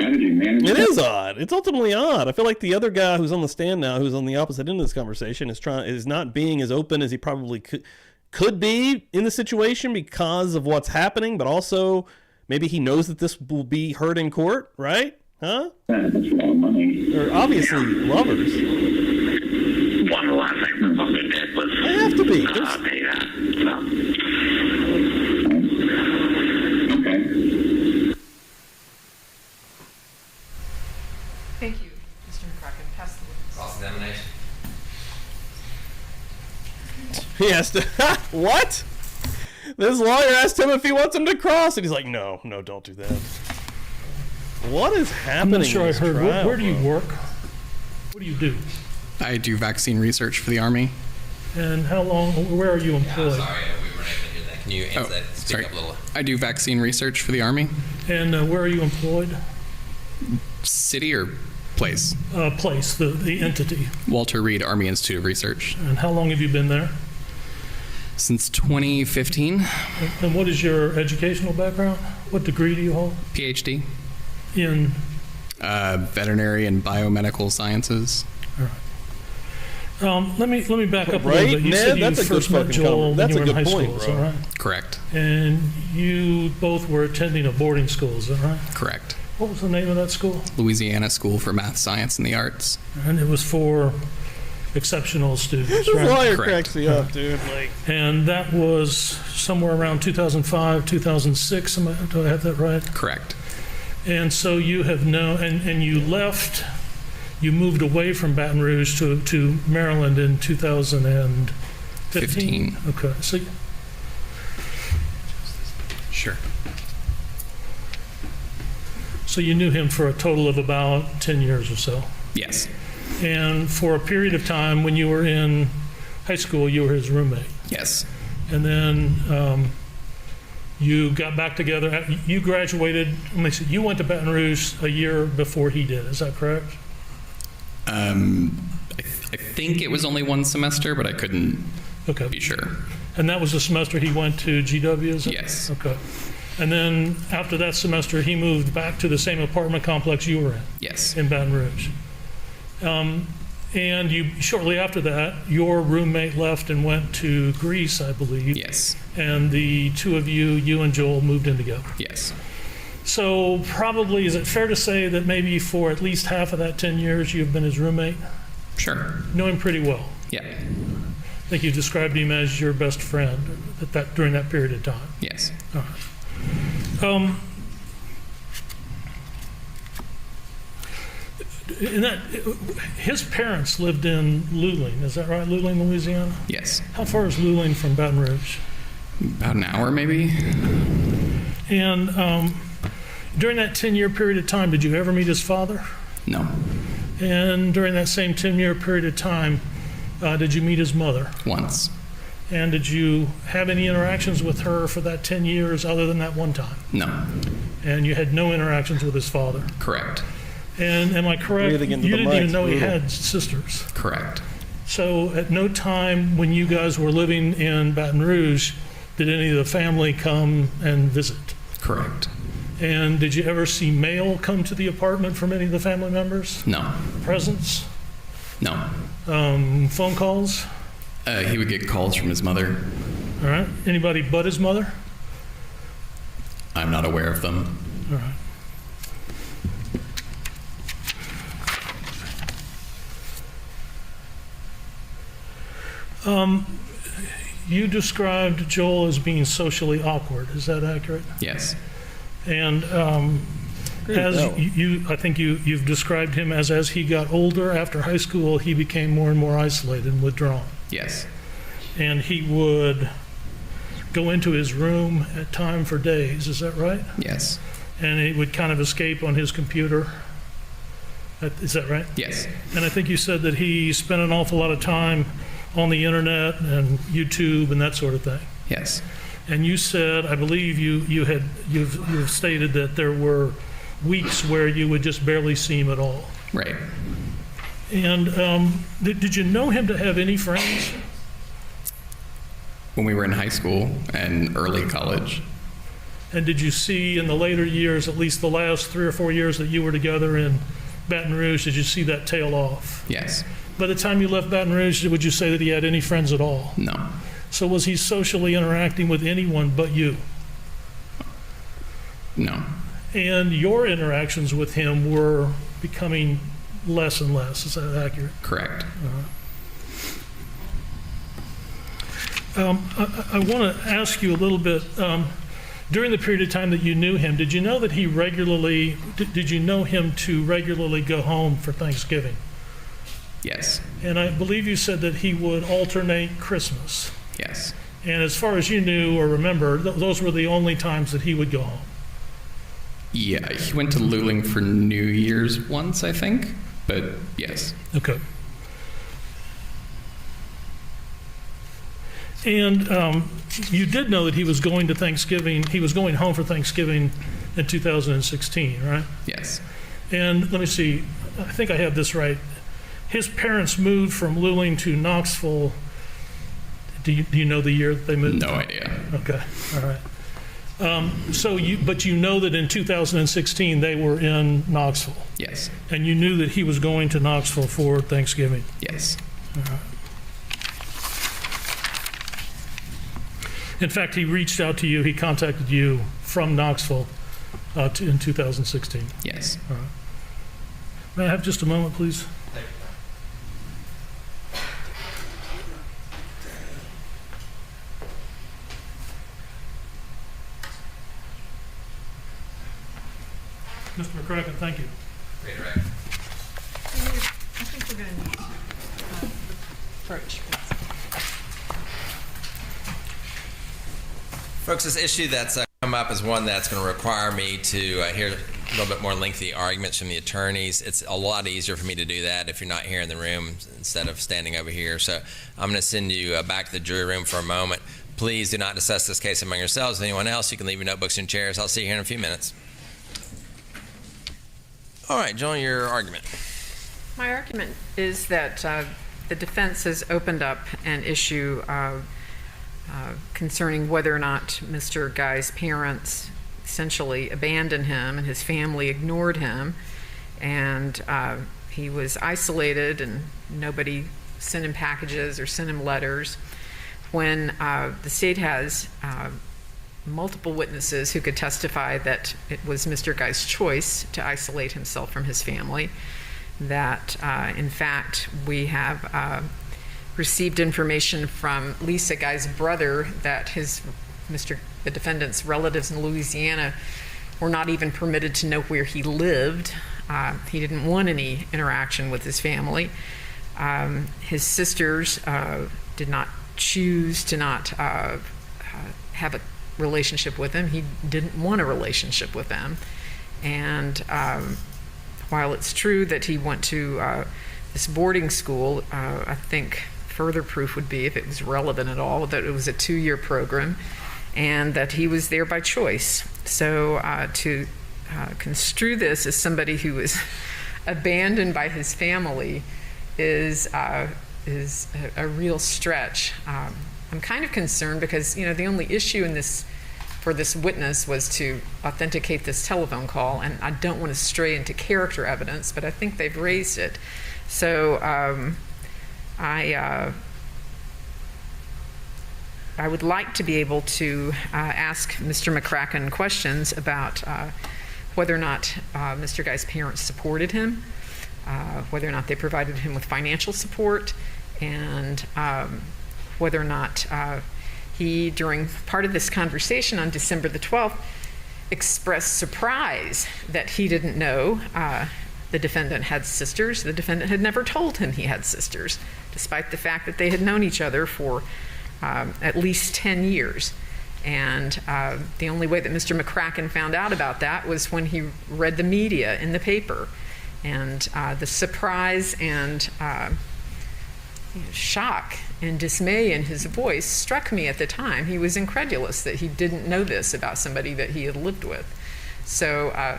How did you manage It that? is odd. It's ultimately odd. I feel like the other guy who's on the stand now, who's on the opposite end of this conversation, is not being as open as he probably could be in the situation because of what's happening, but also maybe he knows that this will be heard in court, right? Huh? That's a lot of money. They're obviously lovers. One of the last things my mother did was They have to be. pay that. So. Okay. Thank you, Mr. McCracken. Pass the witness. Cross-examination. He has to. What? This lawyer asked him if he wants him to cross, and he's like, no, don't do that. What is happening? I'm not sure in I this heard. trial, Where do you bro? work? What do you do? I do vaccine research for the Army. And how long? Where are you employed? Sorry, we weren't able to hear that. Can you answer that? Speak Sorry. up a little. I do vaccine research for the Army. And where are you employed? City or place? Place, the entity. Walter Reed Army Institute of Research. And how long have you been there? Since 2015. And what is your educational background? What degree do you hold? PhD. In? Veterinary and biomedical sciences. All right. Let me back up a Right, little bit. You Ned? said you That's a good first met fucking Joel when that's you a were in good high point, school, is bro. that right? Correct. And you both were attending a boarding school, is that right? Correct. What was the name of that school? Louisiana School for Math, Science, and the Arts. And it was for exceptional students, This right? lawyer Correct. cracks me up, dude. Like, And that was somewhere around 2005, 2006. Do I have that right? Correct. And so you have known, and you left, you moved away from Baton Rouge to Maryland in 2015? Okay. So, Sure. so you knew him for a total of about 10 years or so. Yes. And for a period of time when you were in high school, you were his roommate. Yes. And then you got back together. You graduated, let me see, you went to Baton Rouge a year before he did. Is that correct? I think it was only one semester, but I couldn't be sure. And that was the semester he went to GW, is it? Yes. Okay. And then after that semester, he moved back to the same apartment complex you were in? Yes. In Baton Rouge. And you, shortly after that, your roommate left and went to Greece, I believe. Yes. And the two of you, you and Joel, moved in together. Yes. So probably, is it fair to say that maybe for at least half of that 10 years you've been his roommate? Sure. Know him pretty well? Yeah. I think you described him as your best friend during that period of time? Yes. All right. His parents lived in Luling, is that right? Luling, Louisiana? Yes. How far is Luling from Baton Rouge? About an hour, maybe. And during that 10-year period of time, did you ever meet his father? No. And during that same 10-year period of time, did you meet his mother? Once. And did you have any interactions with her for that 10 years other than that one time? No. And you had no interactions with his father? Correct. And am I correct? You didn't even know he had sisters? Correct. So at no time when you guys were living in Baton Rouge did any of the family come and visit? Correct. And did you ever see mail come to the apartment from any of the family members? No. Presents? No. Phone calls? He would get calls from his mother. All right. Anybody but his mother? I'm not aware of them. All right. You described Joel as being socially awkward. Is that accurate? Yes. And I think you've described him as he got older after high school, he became more and more isolated and withdrawn. Yes. And he would go into his room at time for days. Is that right? Yes. And he would kind of escape on his computer. Is that right? Yes. And I think you said that he spent an awful lot of time on the internet and YouTube and that sort of thing. Yes. And you said, I believe you've stated that there were weeks where you would just barely see him at all. Right. And did you know him to have any friends? When we were in high school and early college. And did you see in the later years, at least the last 3 or 4 years that you were together in Baton Rouge, did you see that tail off? Yes. By the time you left Baton Rouge, would you say that he had any friends at all? No. So was he socially interacting with anyone but you? No. And your interactions with him were becoming less and less. Is that accurate? Correct. I want to ask you a little bit, during the period of time that you knew him, did you know that he regularly, did you know him to regularly go home for Thanksgiving? Yes. And I believe you said that he would alternate Christmas. Yes. And as far as you knew or remember, those were the only times that he would go home. Yeah, he went to Luling for New Year's once, I think, but yes. Okay. And you did know that he was going to Thanksgiving, he was going home for Thanksgiving in 2016, right? Yes. And let me see, I think I have this right. His parents moved from Luling to Knoxville. Do you know the year that they moved? No idea. Okay, all right. But you know that in 2016 they were in Knoxville. Yes. And you knew that he was going to Knoxville for Thanksgiving. Yes. All right. In fact, he reached out to you, he contacted you from Knoxville in 2016. Yes. All right. May I have just a moment, please? Mr. McCracken, thank you. Great, right. I think we're going to need to approach. Folks, this issue that's come up is one that's going to require me to hear a little bit more lengthy arguments from the attorneys. It's a lot easier for me to do that if you're not here in the room instead of standing over here. So I'm going to send you back to the jury room for a moment. Please do not discuss this case among yourselves with anyone else. You can leave your notebooks and chairs. I'll see you here in a few minutes. All right, Joan, your argument. My argument is that the defense has opened up an issue concerning whether or not Mr. Guy's parents essentially abandoned him and his family ignored him, and he was isolated and nobody sent him packages or sent him letters. When the state has multiple witnesses who could testify that it was Mr. Guy's choice to isolate himself from his family, that in fact we have received information from Lisa Guy's brother that the defendant's relatives in Louisiana were not even permitted to know where he lived. He didn't want any interaction with his family. His sisters did not choose to not have a relationship with him. He didn't want a relationship with them. And while it's true that he went to this boarding school, I think further proof would be, if it was relevant at all, that it was a 2-year program and that he was there by choice. So to construe this as somebody who was abandoned by his family is a real stretch. I'm kind of concerned because, the only issue in this for this witness was to authenticate this telephone call, and I don't want to stray into character evidence, but I think they've raised it. So I would like to be able to ask Mr. McCracken questions about whether or not Mr. Guy's parents supported him, whether or not they provided him with financial support, and whether or not he, during part of this conversation on December the 12th, expressed surprise that he didn't know the defendant had sisters. The defendant had never told him he had sisters, despite the fact that they had known each other for at least 10 years. And the only way that Mr. McCracken found out about that was when he read the media in the paper. And the surprise and shock and dismay in his voice struck me at the time. He was incredulous that he didn't know this about somebody that he had lived with. So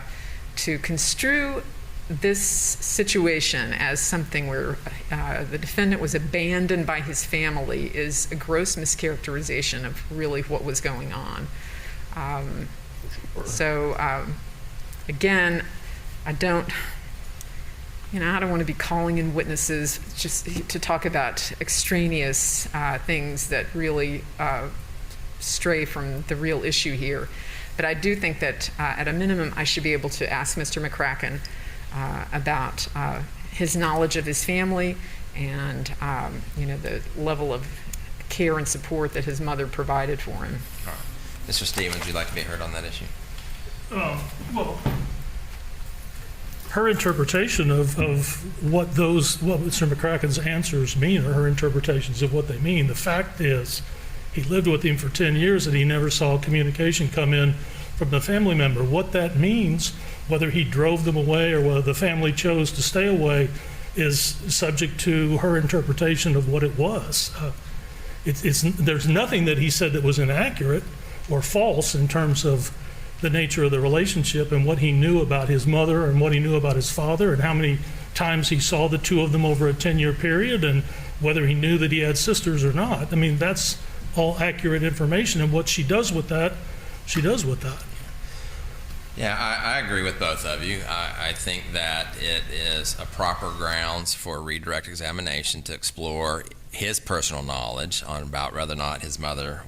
to construe this situation as something where the defendant was abandoned by his family is a gross mischaracterization of really what was going on. Again, I don't want to be calling in witnesses just to talk about extraneous things that really stray from the real issue here. But I do think that at a minimum, I should be able to ask Mr. McCracken about his knowledge of his family and the level of care and support that his mother provided for him. All right. Mr. Stevens, would you like to be heard on that issue? Well, her interpretation of what Mr. McCracken's answers mean, or her interpretations of what they mean. The fact is, he lived with him for 10 years and he never saw communication come in from the family member. What that means, whether he drove them away or whether the family chose to stay away, is subject to her interpretation of what it was. There's nothing that he said that was inaccurate or false in terms of the nature of the relationship and what he knew about his mother and what he knew about his father and how many times he saw the two of them over a 10-year period and whether he knew that he had sisters or not. I mean, that's all accurate information, and what she does with that, she does with that. Yeah, I agree with both of you. I think that it is a proper grounds for redirect examination to explore his personal knowledge on about whether or not his mother,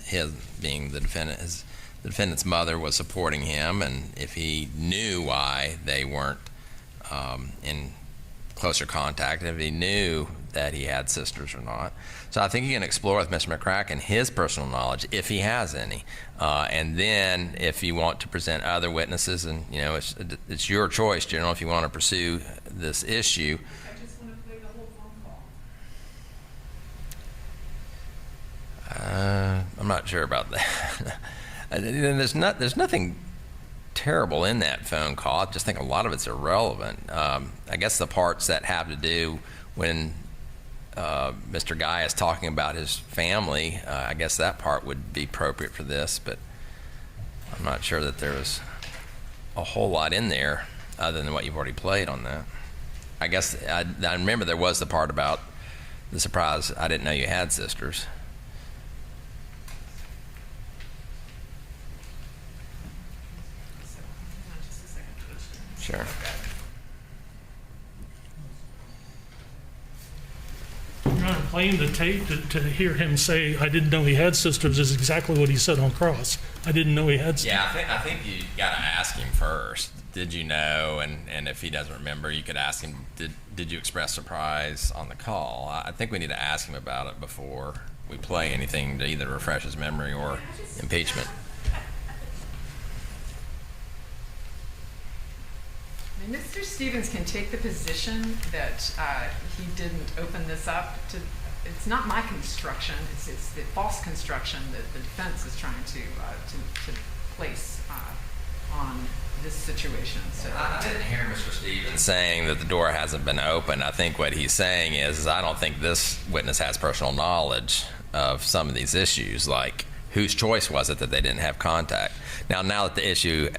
his being the defendant, the defendant's mother was supporting him, and if he knew why they weren't in closer contact, if he knew that he had sisters or not. So I think you can explore with Mr. McCracken his personal knowledge, if he has any. And then if you want to present other witnesses, and it's your choice, General, if you want to pursue this issue. I just want to play the whole phone call. I'm not sure about that. There's nothing terrible in that phone call. I just think a lot of it's irrelevant. I guess the parts that have to do when Mr. Guy is talking about his family, I guess that part would be appropriate for this, but I'm not sure that there's a whole lot in there other than what you've already played on that. I guess I remember there was the part about the surprise, I didn't know you had sisters. Sure. Your Honor, playing the tape to hear him say, I didn't know he had sisters, is exactly what he said on cross. I didn't know he had sisters. Yeah, I think you got to ask him first. Did you know? And if he doesn't remember, you could ask him, did you express surprise on the call? I think we need to ask him about it before we play anything to either refresh his memory or impeachment. Mr. Stevens can take the position that he didn't open this up to. It's not my construction. It's the false construction that the defense is trying to place on this situation. So I didn't hear Mr. Stevens saying that the door hasn't been opened. I think what he's saying is I don't think this witness has personal knowledge of some of these issues, like whose choice was it that they didn't have contact. Now that the issue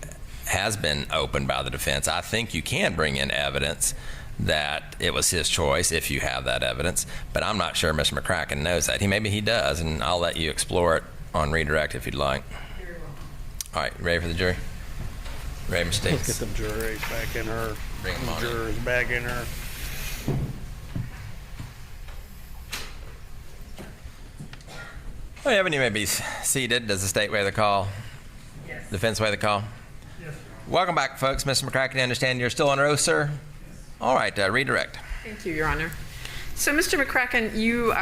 has been opened by the defense, I think you can bring in evidence that it was his choice if you have that evidence, but I'm not sure Mr. McCracken knows that. Maybe he does, and I'll let you explore it on redirect if you'd like. All right, ready for the jury? Ready, Mr. Stevens? Let's get them juries back in her. Bring them on in. Jurors back in her. Well, Evan, you may be seated. Does the state weigh the call? Yes. Defense weigh the call? Yes. Welcome back, folks. Mr. McCracken, I understand you're still under oath, sir? All right, redirect. thank you, Your Honor. So, Mr. McCracken, you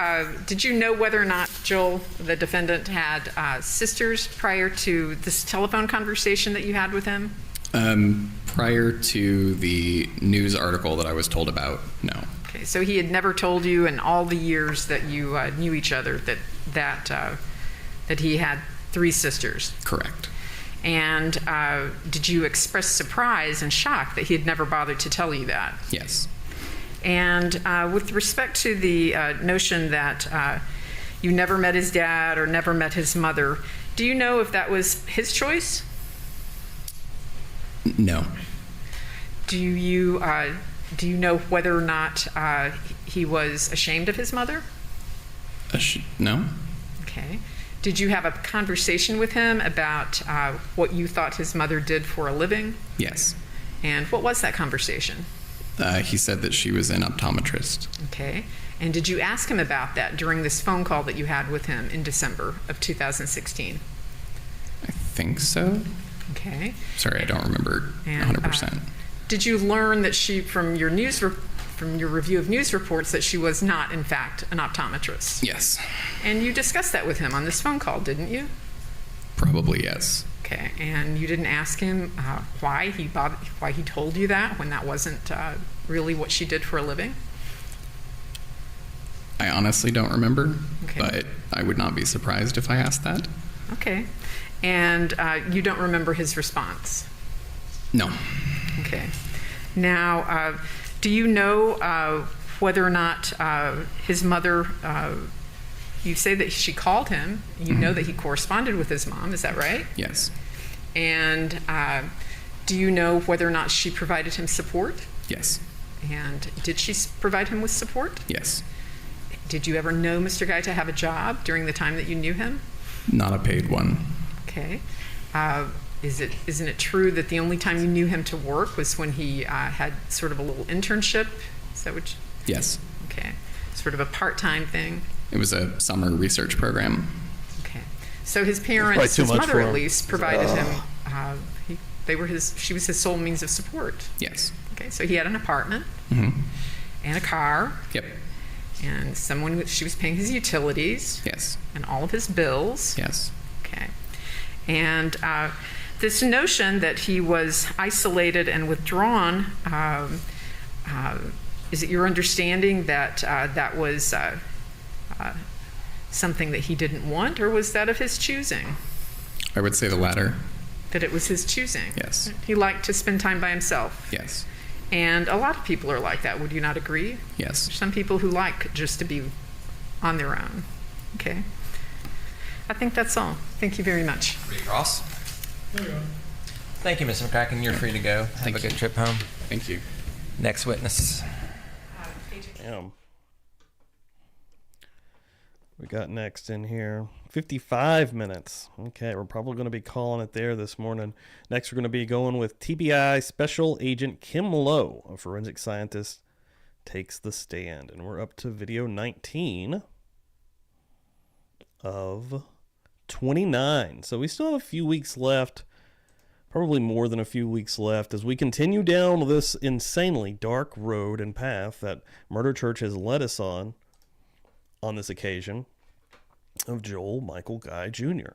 did you know whether or not Joel, the defendant, had sisters prior to this telephone conversation that you had with him? Prior to the news article that I was told about, no. Okay, so he had never told you in all the years that you knew each other that he had 3 sisters? Correct. And did you express surprise and shock that he had never bothered to tell you that? Yes. And with respect to the notion that you never met his dad or never met his mother, do you know if that was his choice? No. Do you know whether or not he was ashamed of his mother? No. Okay. Did you have a conversation with him about what you thought his mother did for a living? Yes. And what was that conversation? He said that she was an optometrist. Okay. And did you ask him about that during this phone call that you had with him in December of 2016? I think so. Okay. Sorry, I don't remember And, 100%. Did you learn that she, from your review of news reports, that she was not, in fact, an optometrist? Yes. And you discussed that with him on this phone call, didn't you? Probably yes. Okay. And you didn't ask him why he told you that when that wasn't really what she did for a living? I honestly don't remember, Okay. but I would not be surprised if I asked that. Okay. And you don't remember his response? No. Okay. Now, do you know whether or not his mother, you say that she called him, you know that he corresponded with his mom, is that right? Yes. And do you know whether or not she provided him support? Yes. And did she provide him with support? Yes. Did you ever know Mr. Guy to have a job during the time that you knew him? Not a paid one. Okay. Isn't it true that the only time you knew him to work was when he had sort of a little internship? Is that what? Yes. Okay. Sort of a part-time thing. It was a summer research program. Okay. So his parents, his mother at least, provided him. She was his sole means of support. Yes. Okay. So he had an apartment Mm-hmm. and a car. Yep. And she was paying his utilities. Yes. And all of his bills. Yes. Okay. And this notion that he was isolated and withdrawn, is it your understanding that that was something that he didn't want, or was that of his choosing? I would say the latter. That it was his choosing? Yes. He liked to spend time by himself? Yes. And a lot of people are like that. Would you not agree? Yes. There's some people who like just to be on their own. Okay. I think that's all. Thank you very much. Recross. Thank you, Mr. McCracken. You're free to go. Have a good trip home. Thank you. Next witness. Damn. We got next in here 55 minutes. Okay, we're probably going to be calling it there this morning. Next, we're going to be going with TBI Special Agent Kim Lowe, a forensic scientist takes the stand. And we're up to video 19 of 29. So we still have a few weeks left, probably more than a few weeks left, as we continue down this insanely dark road and path that Murder Church has led us on this occasion of Joel Michael Guy Jr.,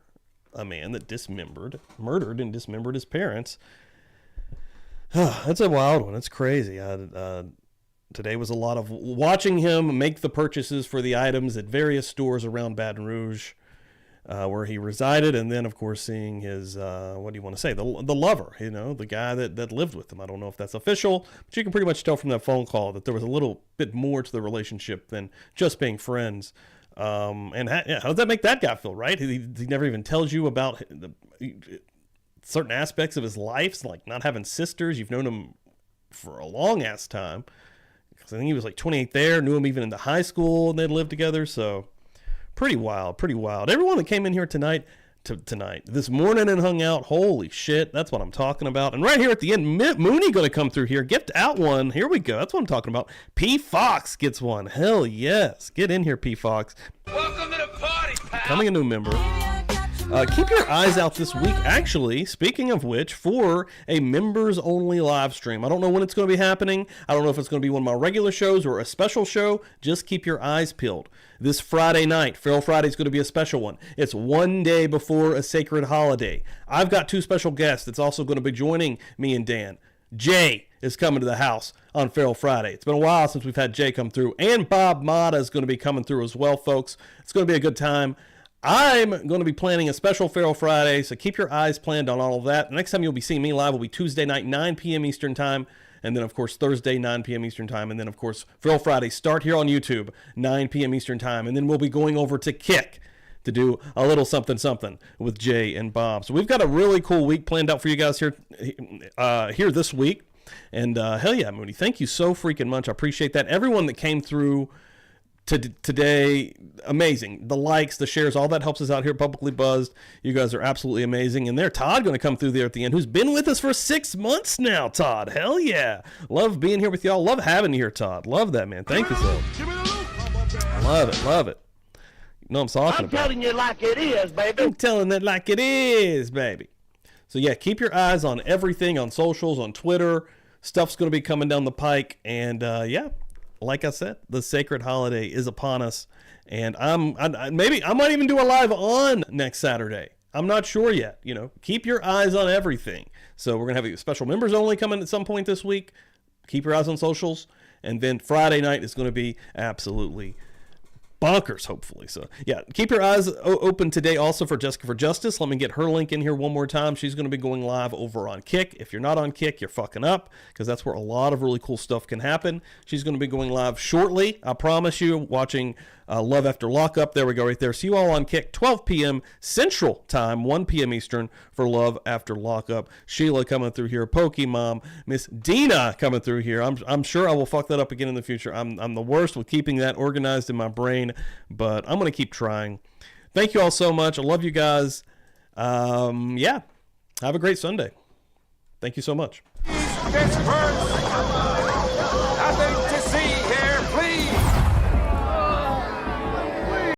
a man that murdered and dismembered his parents. That's a wild one. It's crazy. Today was a lot of watching him make the purchases for the items at various stores around Baton Rouge, where he resided, and then, of course, seeing his, what do you want to say, the lover, the guy that lived with him. I don't know if that's official, but you can pretty much tell from that phone call that there was a little bit more to the relationship than just being friends. And how does that make that guy feel, right? He never even tells you about certain aspects of his life, like not having sisters. You've known him for a long-ass time. Because I think he was like 28 there, knew him even into high school, and they'd lived together, so pretty wild. Everyone that came in here this morning and hung out, holy shit, that's what I'm talking about. And right here at the end, Mooney going to come through here, gift out one. Here we go. That's what I'm talking about. P. Fox gets one. Hell yes. Get in here, P. Fox. Welcome to the party, pal. Becoming a new member. Keep your eyes out this week, actually, speaking of which, for a members-only live stream. I don't know when it's going to be happening. I don't know if it's going to be one of my regular shows or a special show. Just keep your eyes peeled. This Friday night, Feral Friday, is going to be a special one. It's one day before a sacred holiday. I've got two special guests that's also going to be joining me and Dan. Jay is coming to the house on Feral Friday. It's been a while since we've had Jay come through. And Bob Mata is going to be coming through as well, folks. It's going to be a good time. I'm going to be planning a special Feral Friday, so keep your eyes planned on all of that. The next time you'll be seeing me live will be Tuesday night, 9 p.m. Eastern Time, and then, of course, Thursday, 9 p.m. Eastern Time, and then, of course, Feral Friday start here on YouTube, 9 p.m. Eastern Time, and then we'll be going over to Kick to do a little something with Jay and Bob. So we've got a really cool week planned out for you guys here this week, and hell yeah, Mooney, thank you so freaking much. I appreciate that. Everyone that came through today, amazing. The likes, the shares, all that helps us out here at Publicly Buzzed. You guys are absolutely amazing. And there, Todd going to come through there at the end, who's been with us for 6 months now, Todd. Hell yeah. Love being here with y'all. Love having you here, Todd. Love that, man. Thank you so much. Love it. You know what I'm talking about. I'm telling you like it is, baby. I'm telling it like it is, baby. So yeah, keep your eyes on everything on socials, on Twitter. Stuff's going to be coming down the pike. And yeah. Like I said, the sacred holiday is upon us, and I might even do a live on next Saturday. I'm not sure yet. Keep your eyes on everything. So we're gonna have a special members only coming at some point this week. Keep your eyes on socials, and then Friday night is going to be absolutely bonkers, hopefully. So yeah, keep your eyes open today also for Jessica for Justice. Let me get her link in here one more time. She's going to be going live over on Kick. If you're not on Kick, you're fucking up, because that's where a lot of really cool stuff can happen. She's going to be going live shortly, I promise you, watching Love After Lockup. There we go, right there. See you all on Kick, 12 p.m. Central Time, 1 p.m. Eastern for Love After Lockup. Sheila coming through here, Pokemon, Miss Dina coming through here. I'm sure I will fuck that up again in the future. I'm the worst with keeping that organized in my brain, but I'm going to keep trying. Thank you all so much. I love you guys. Yeah, have a great Sunday. Thank you so much. Nothing to see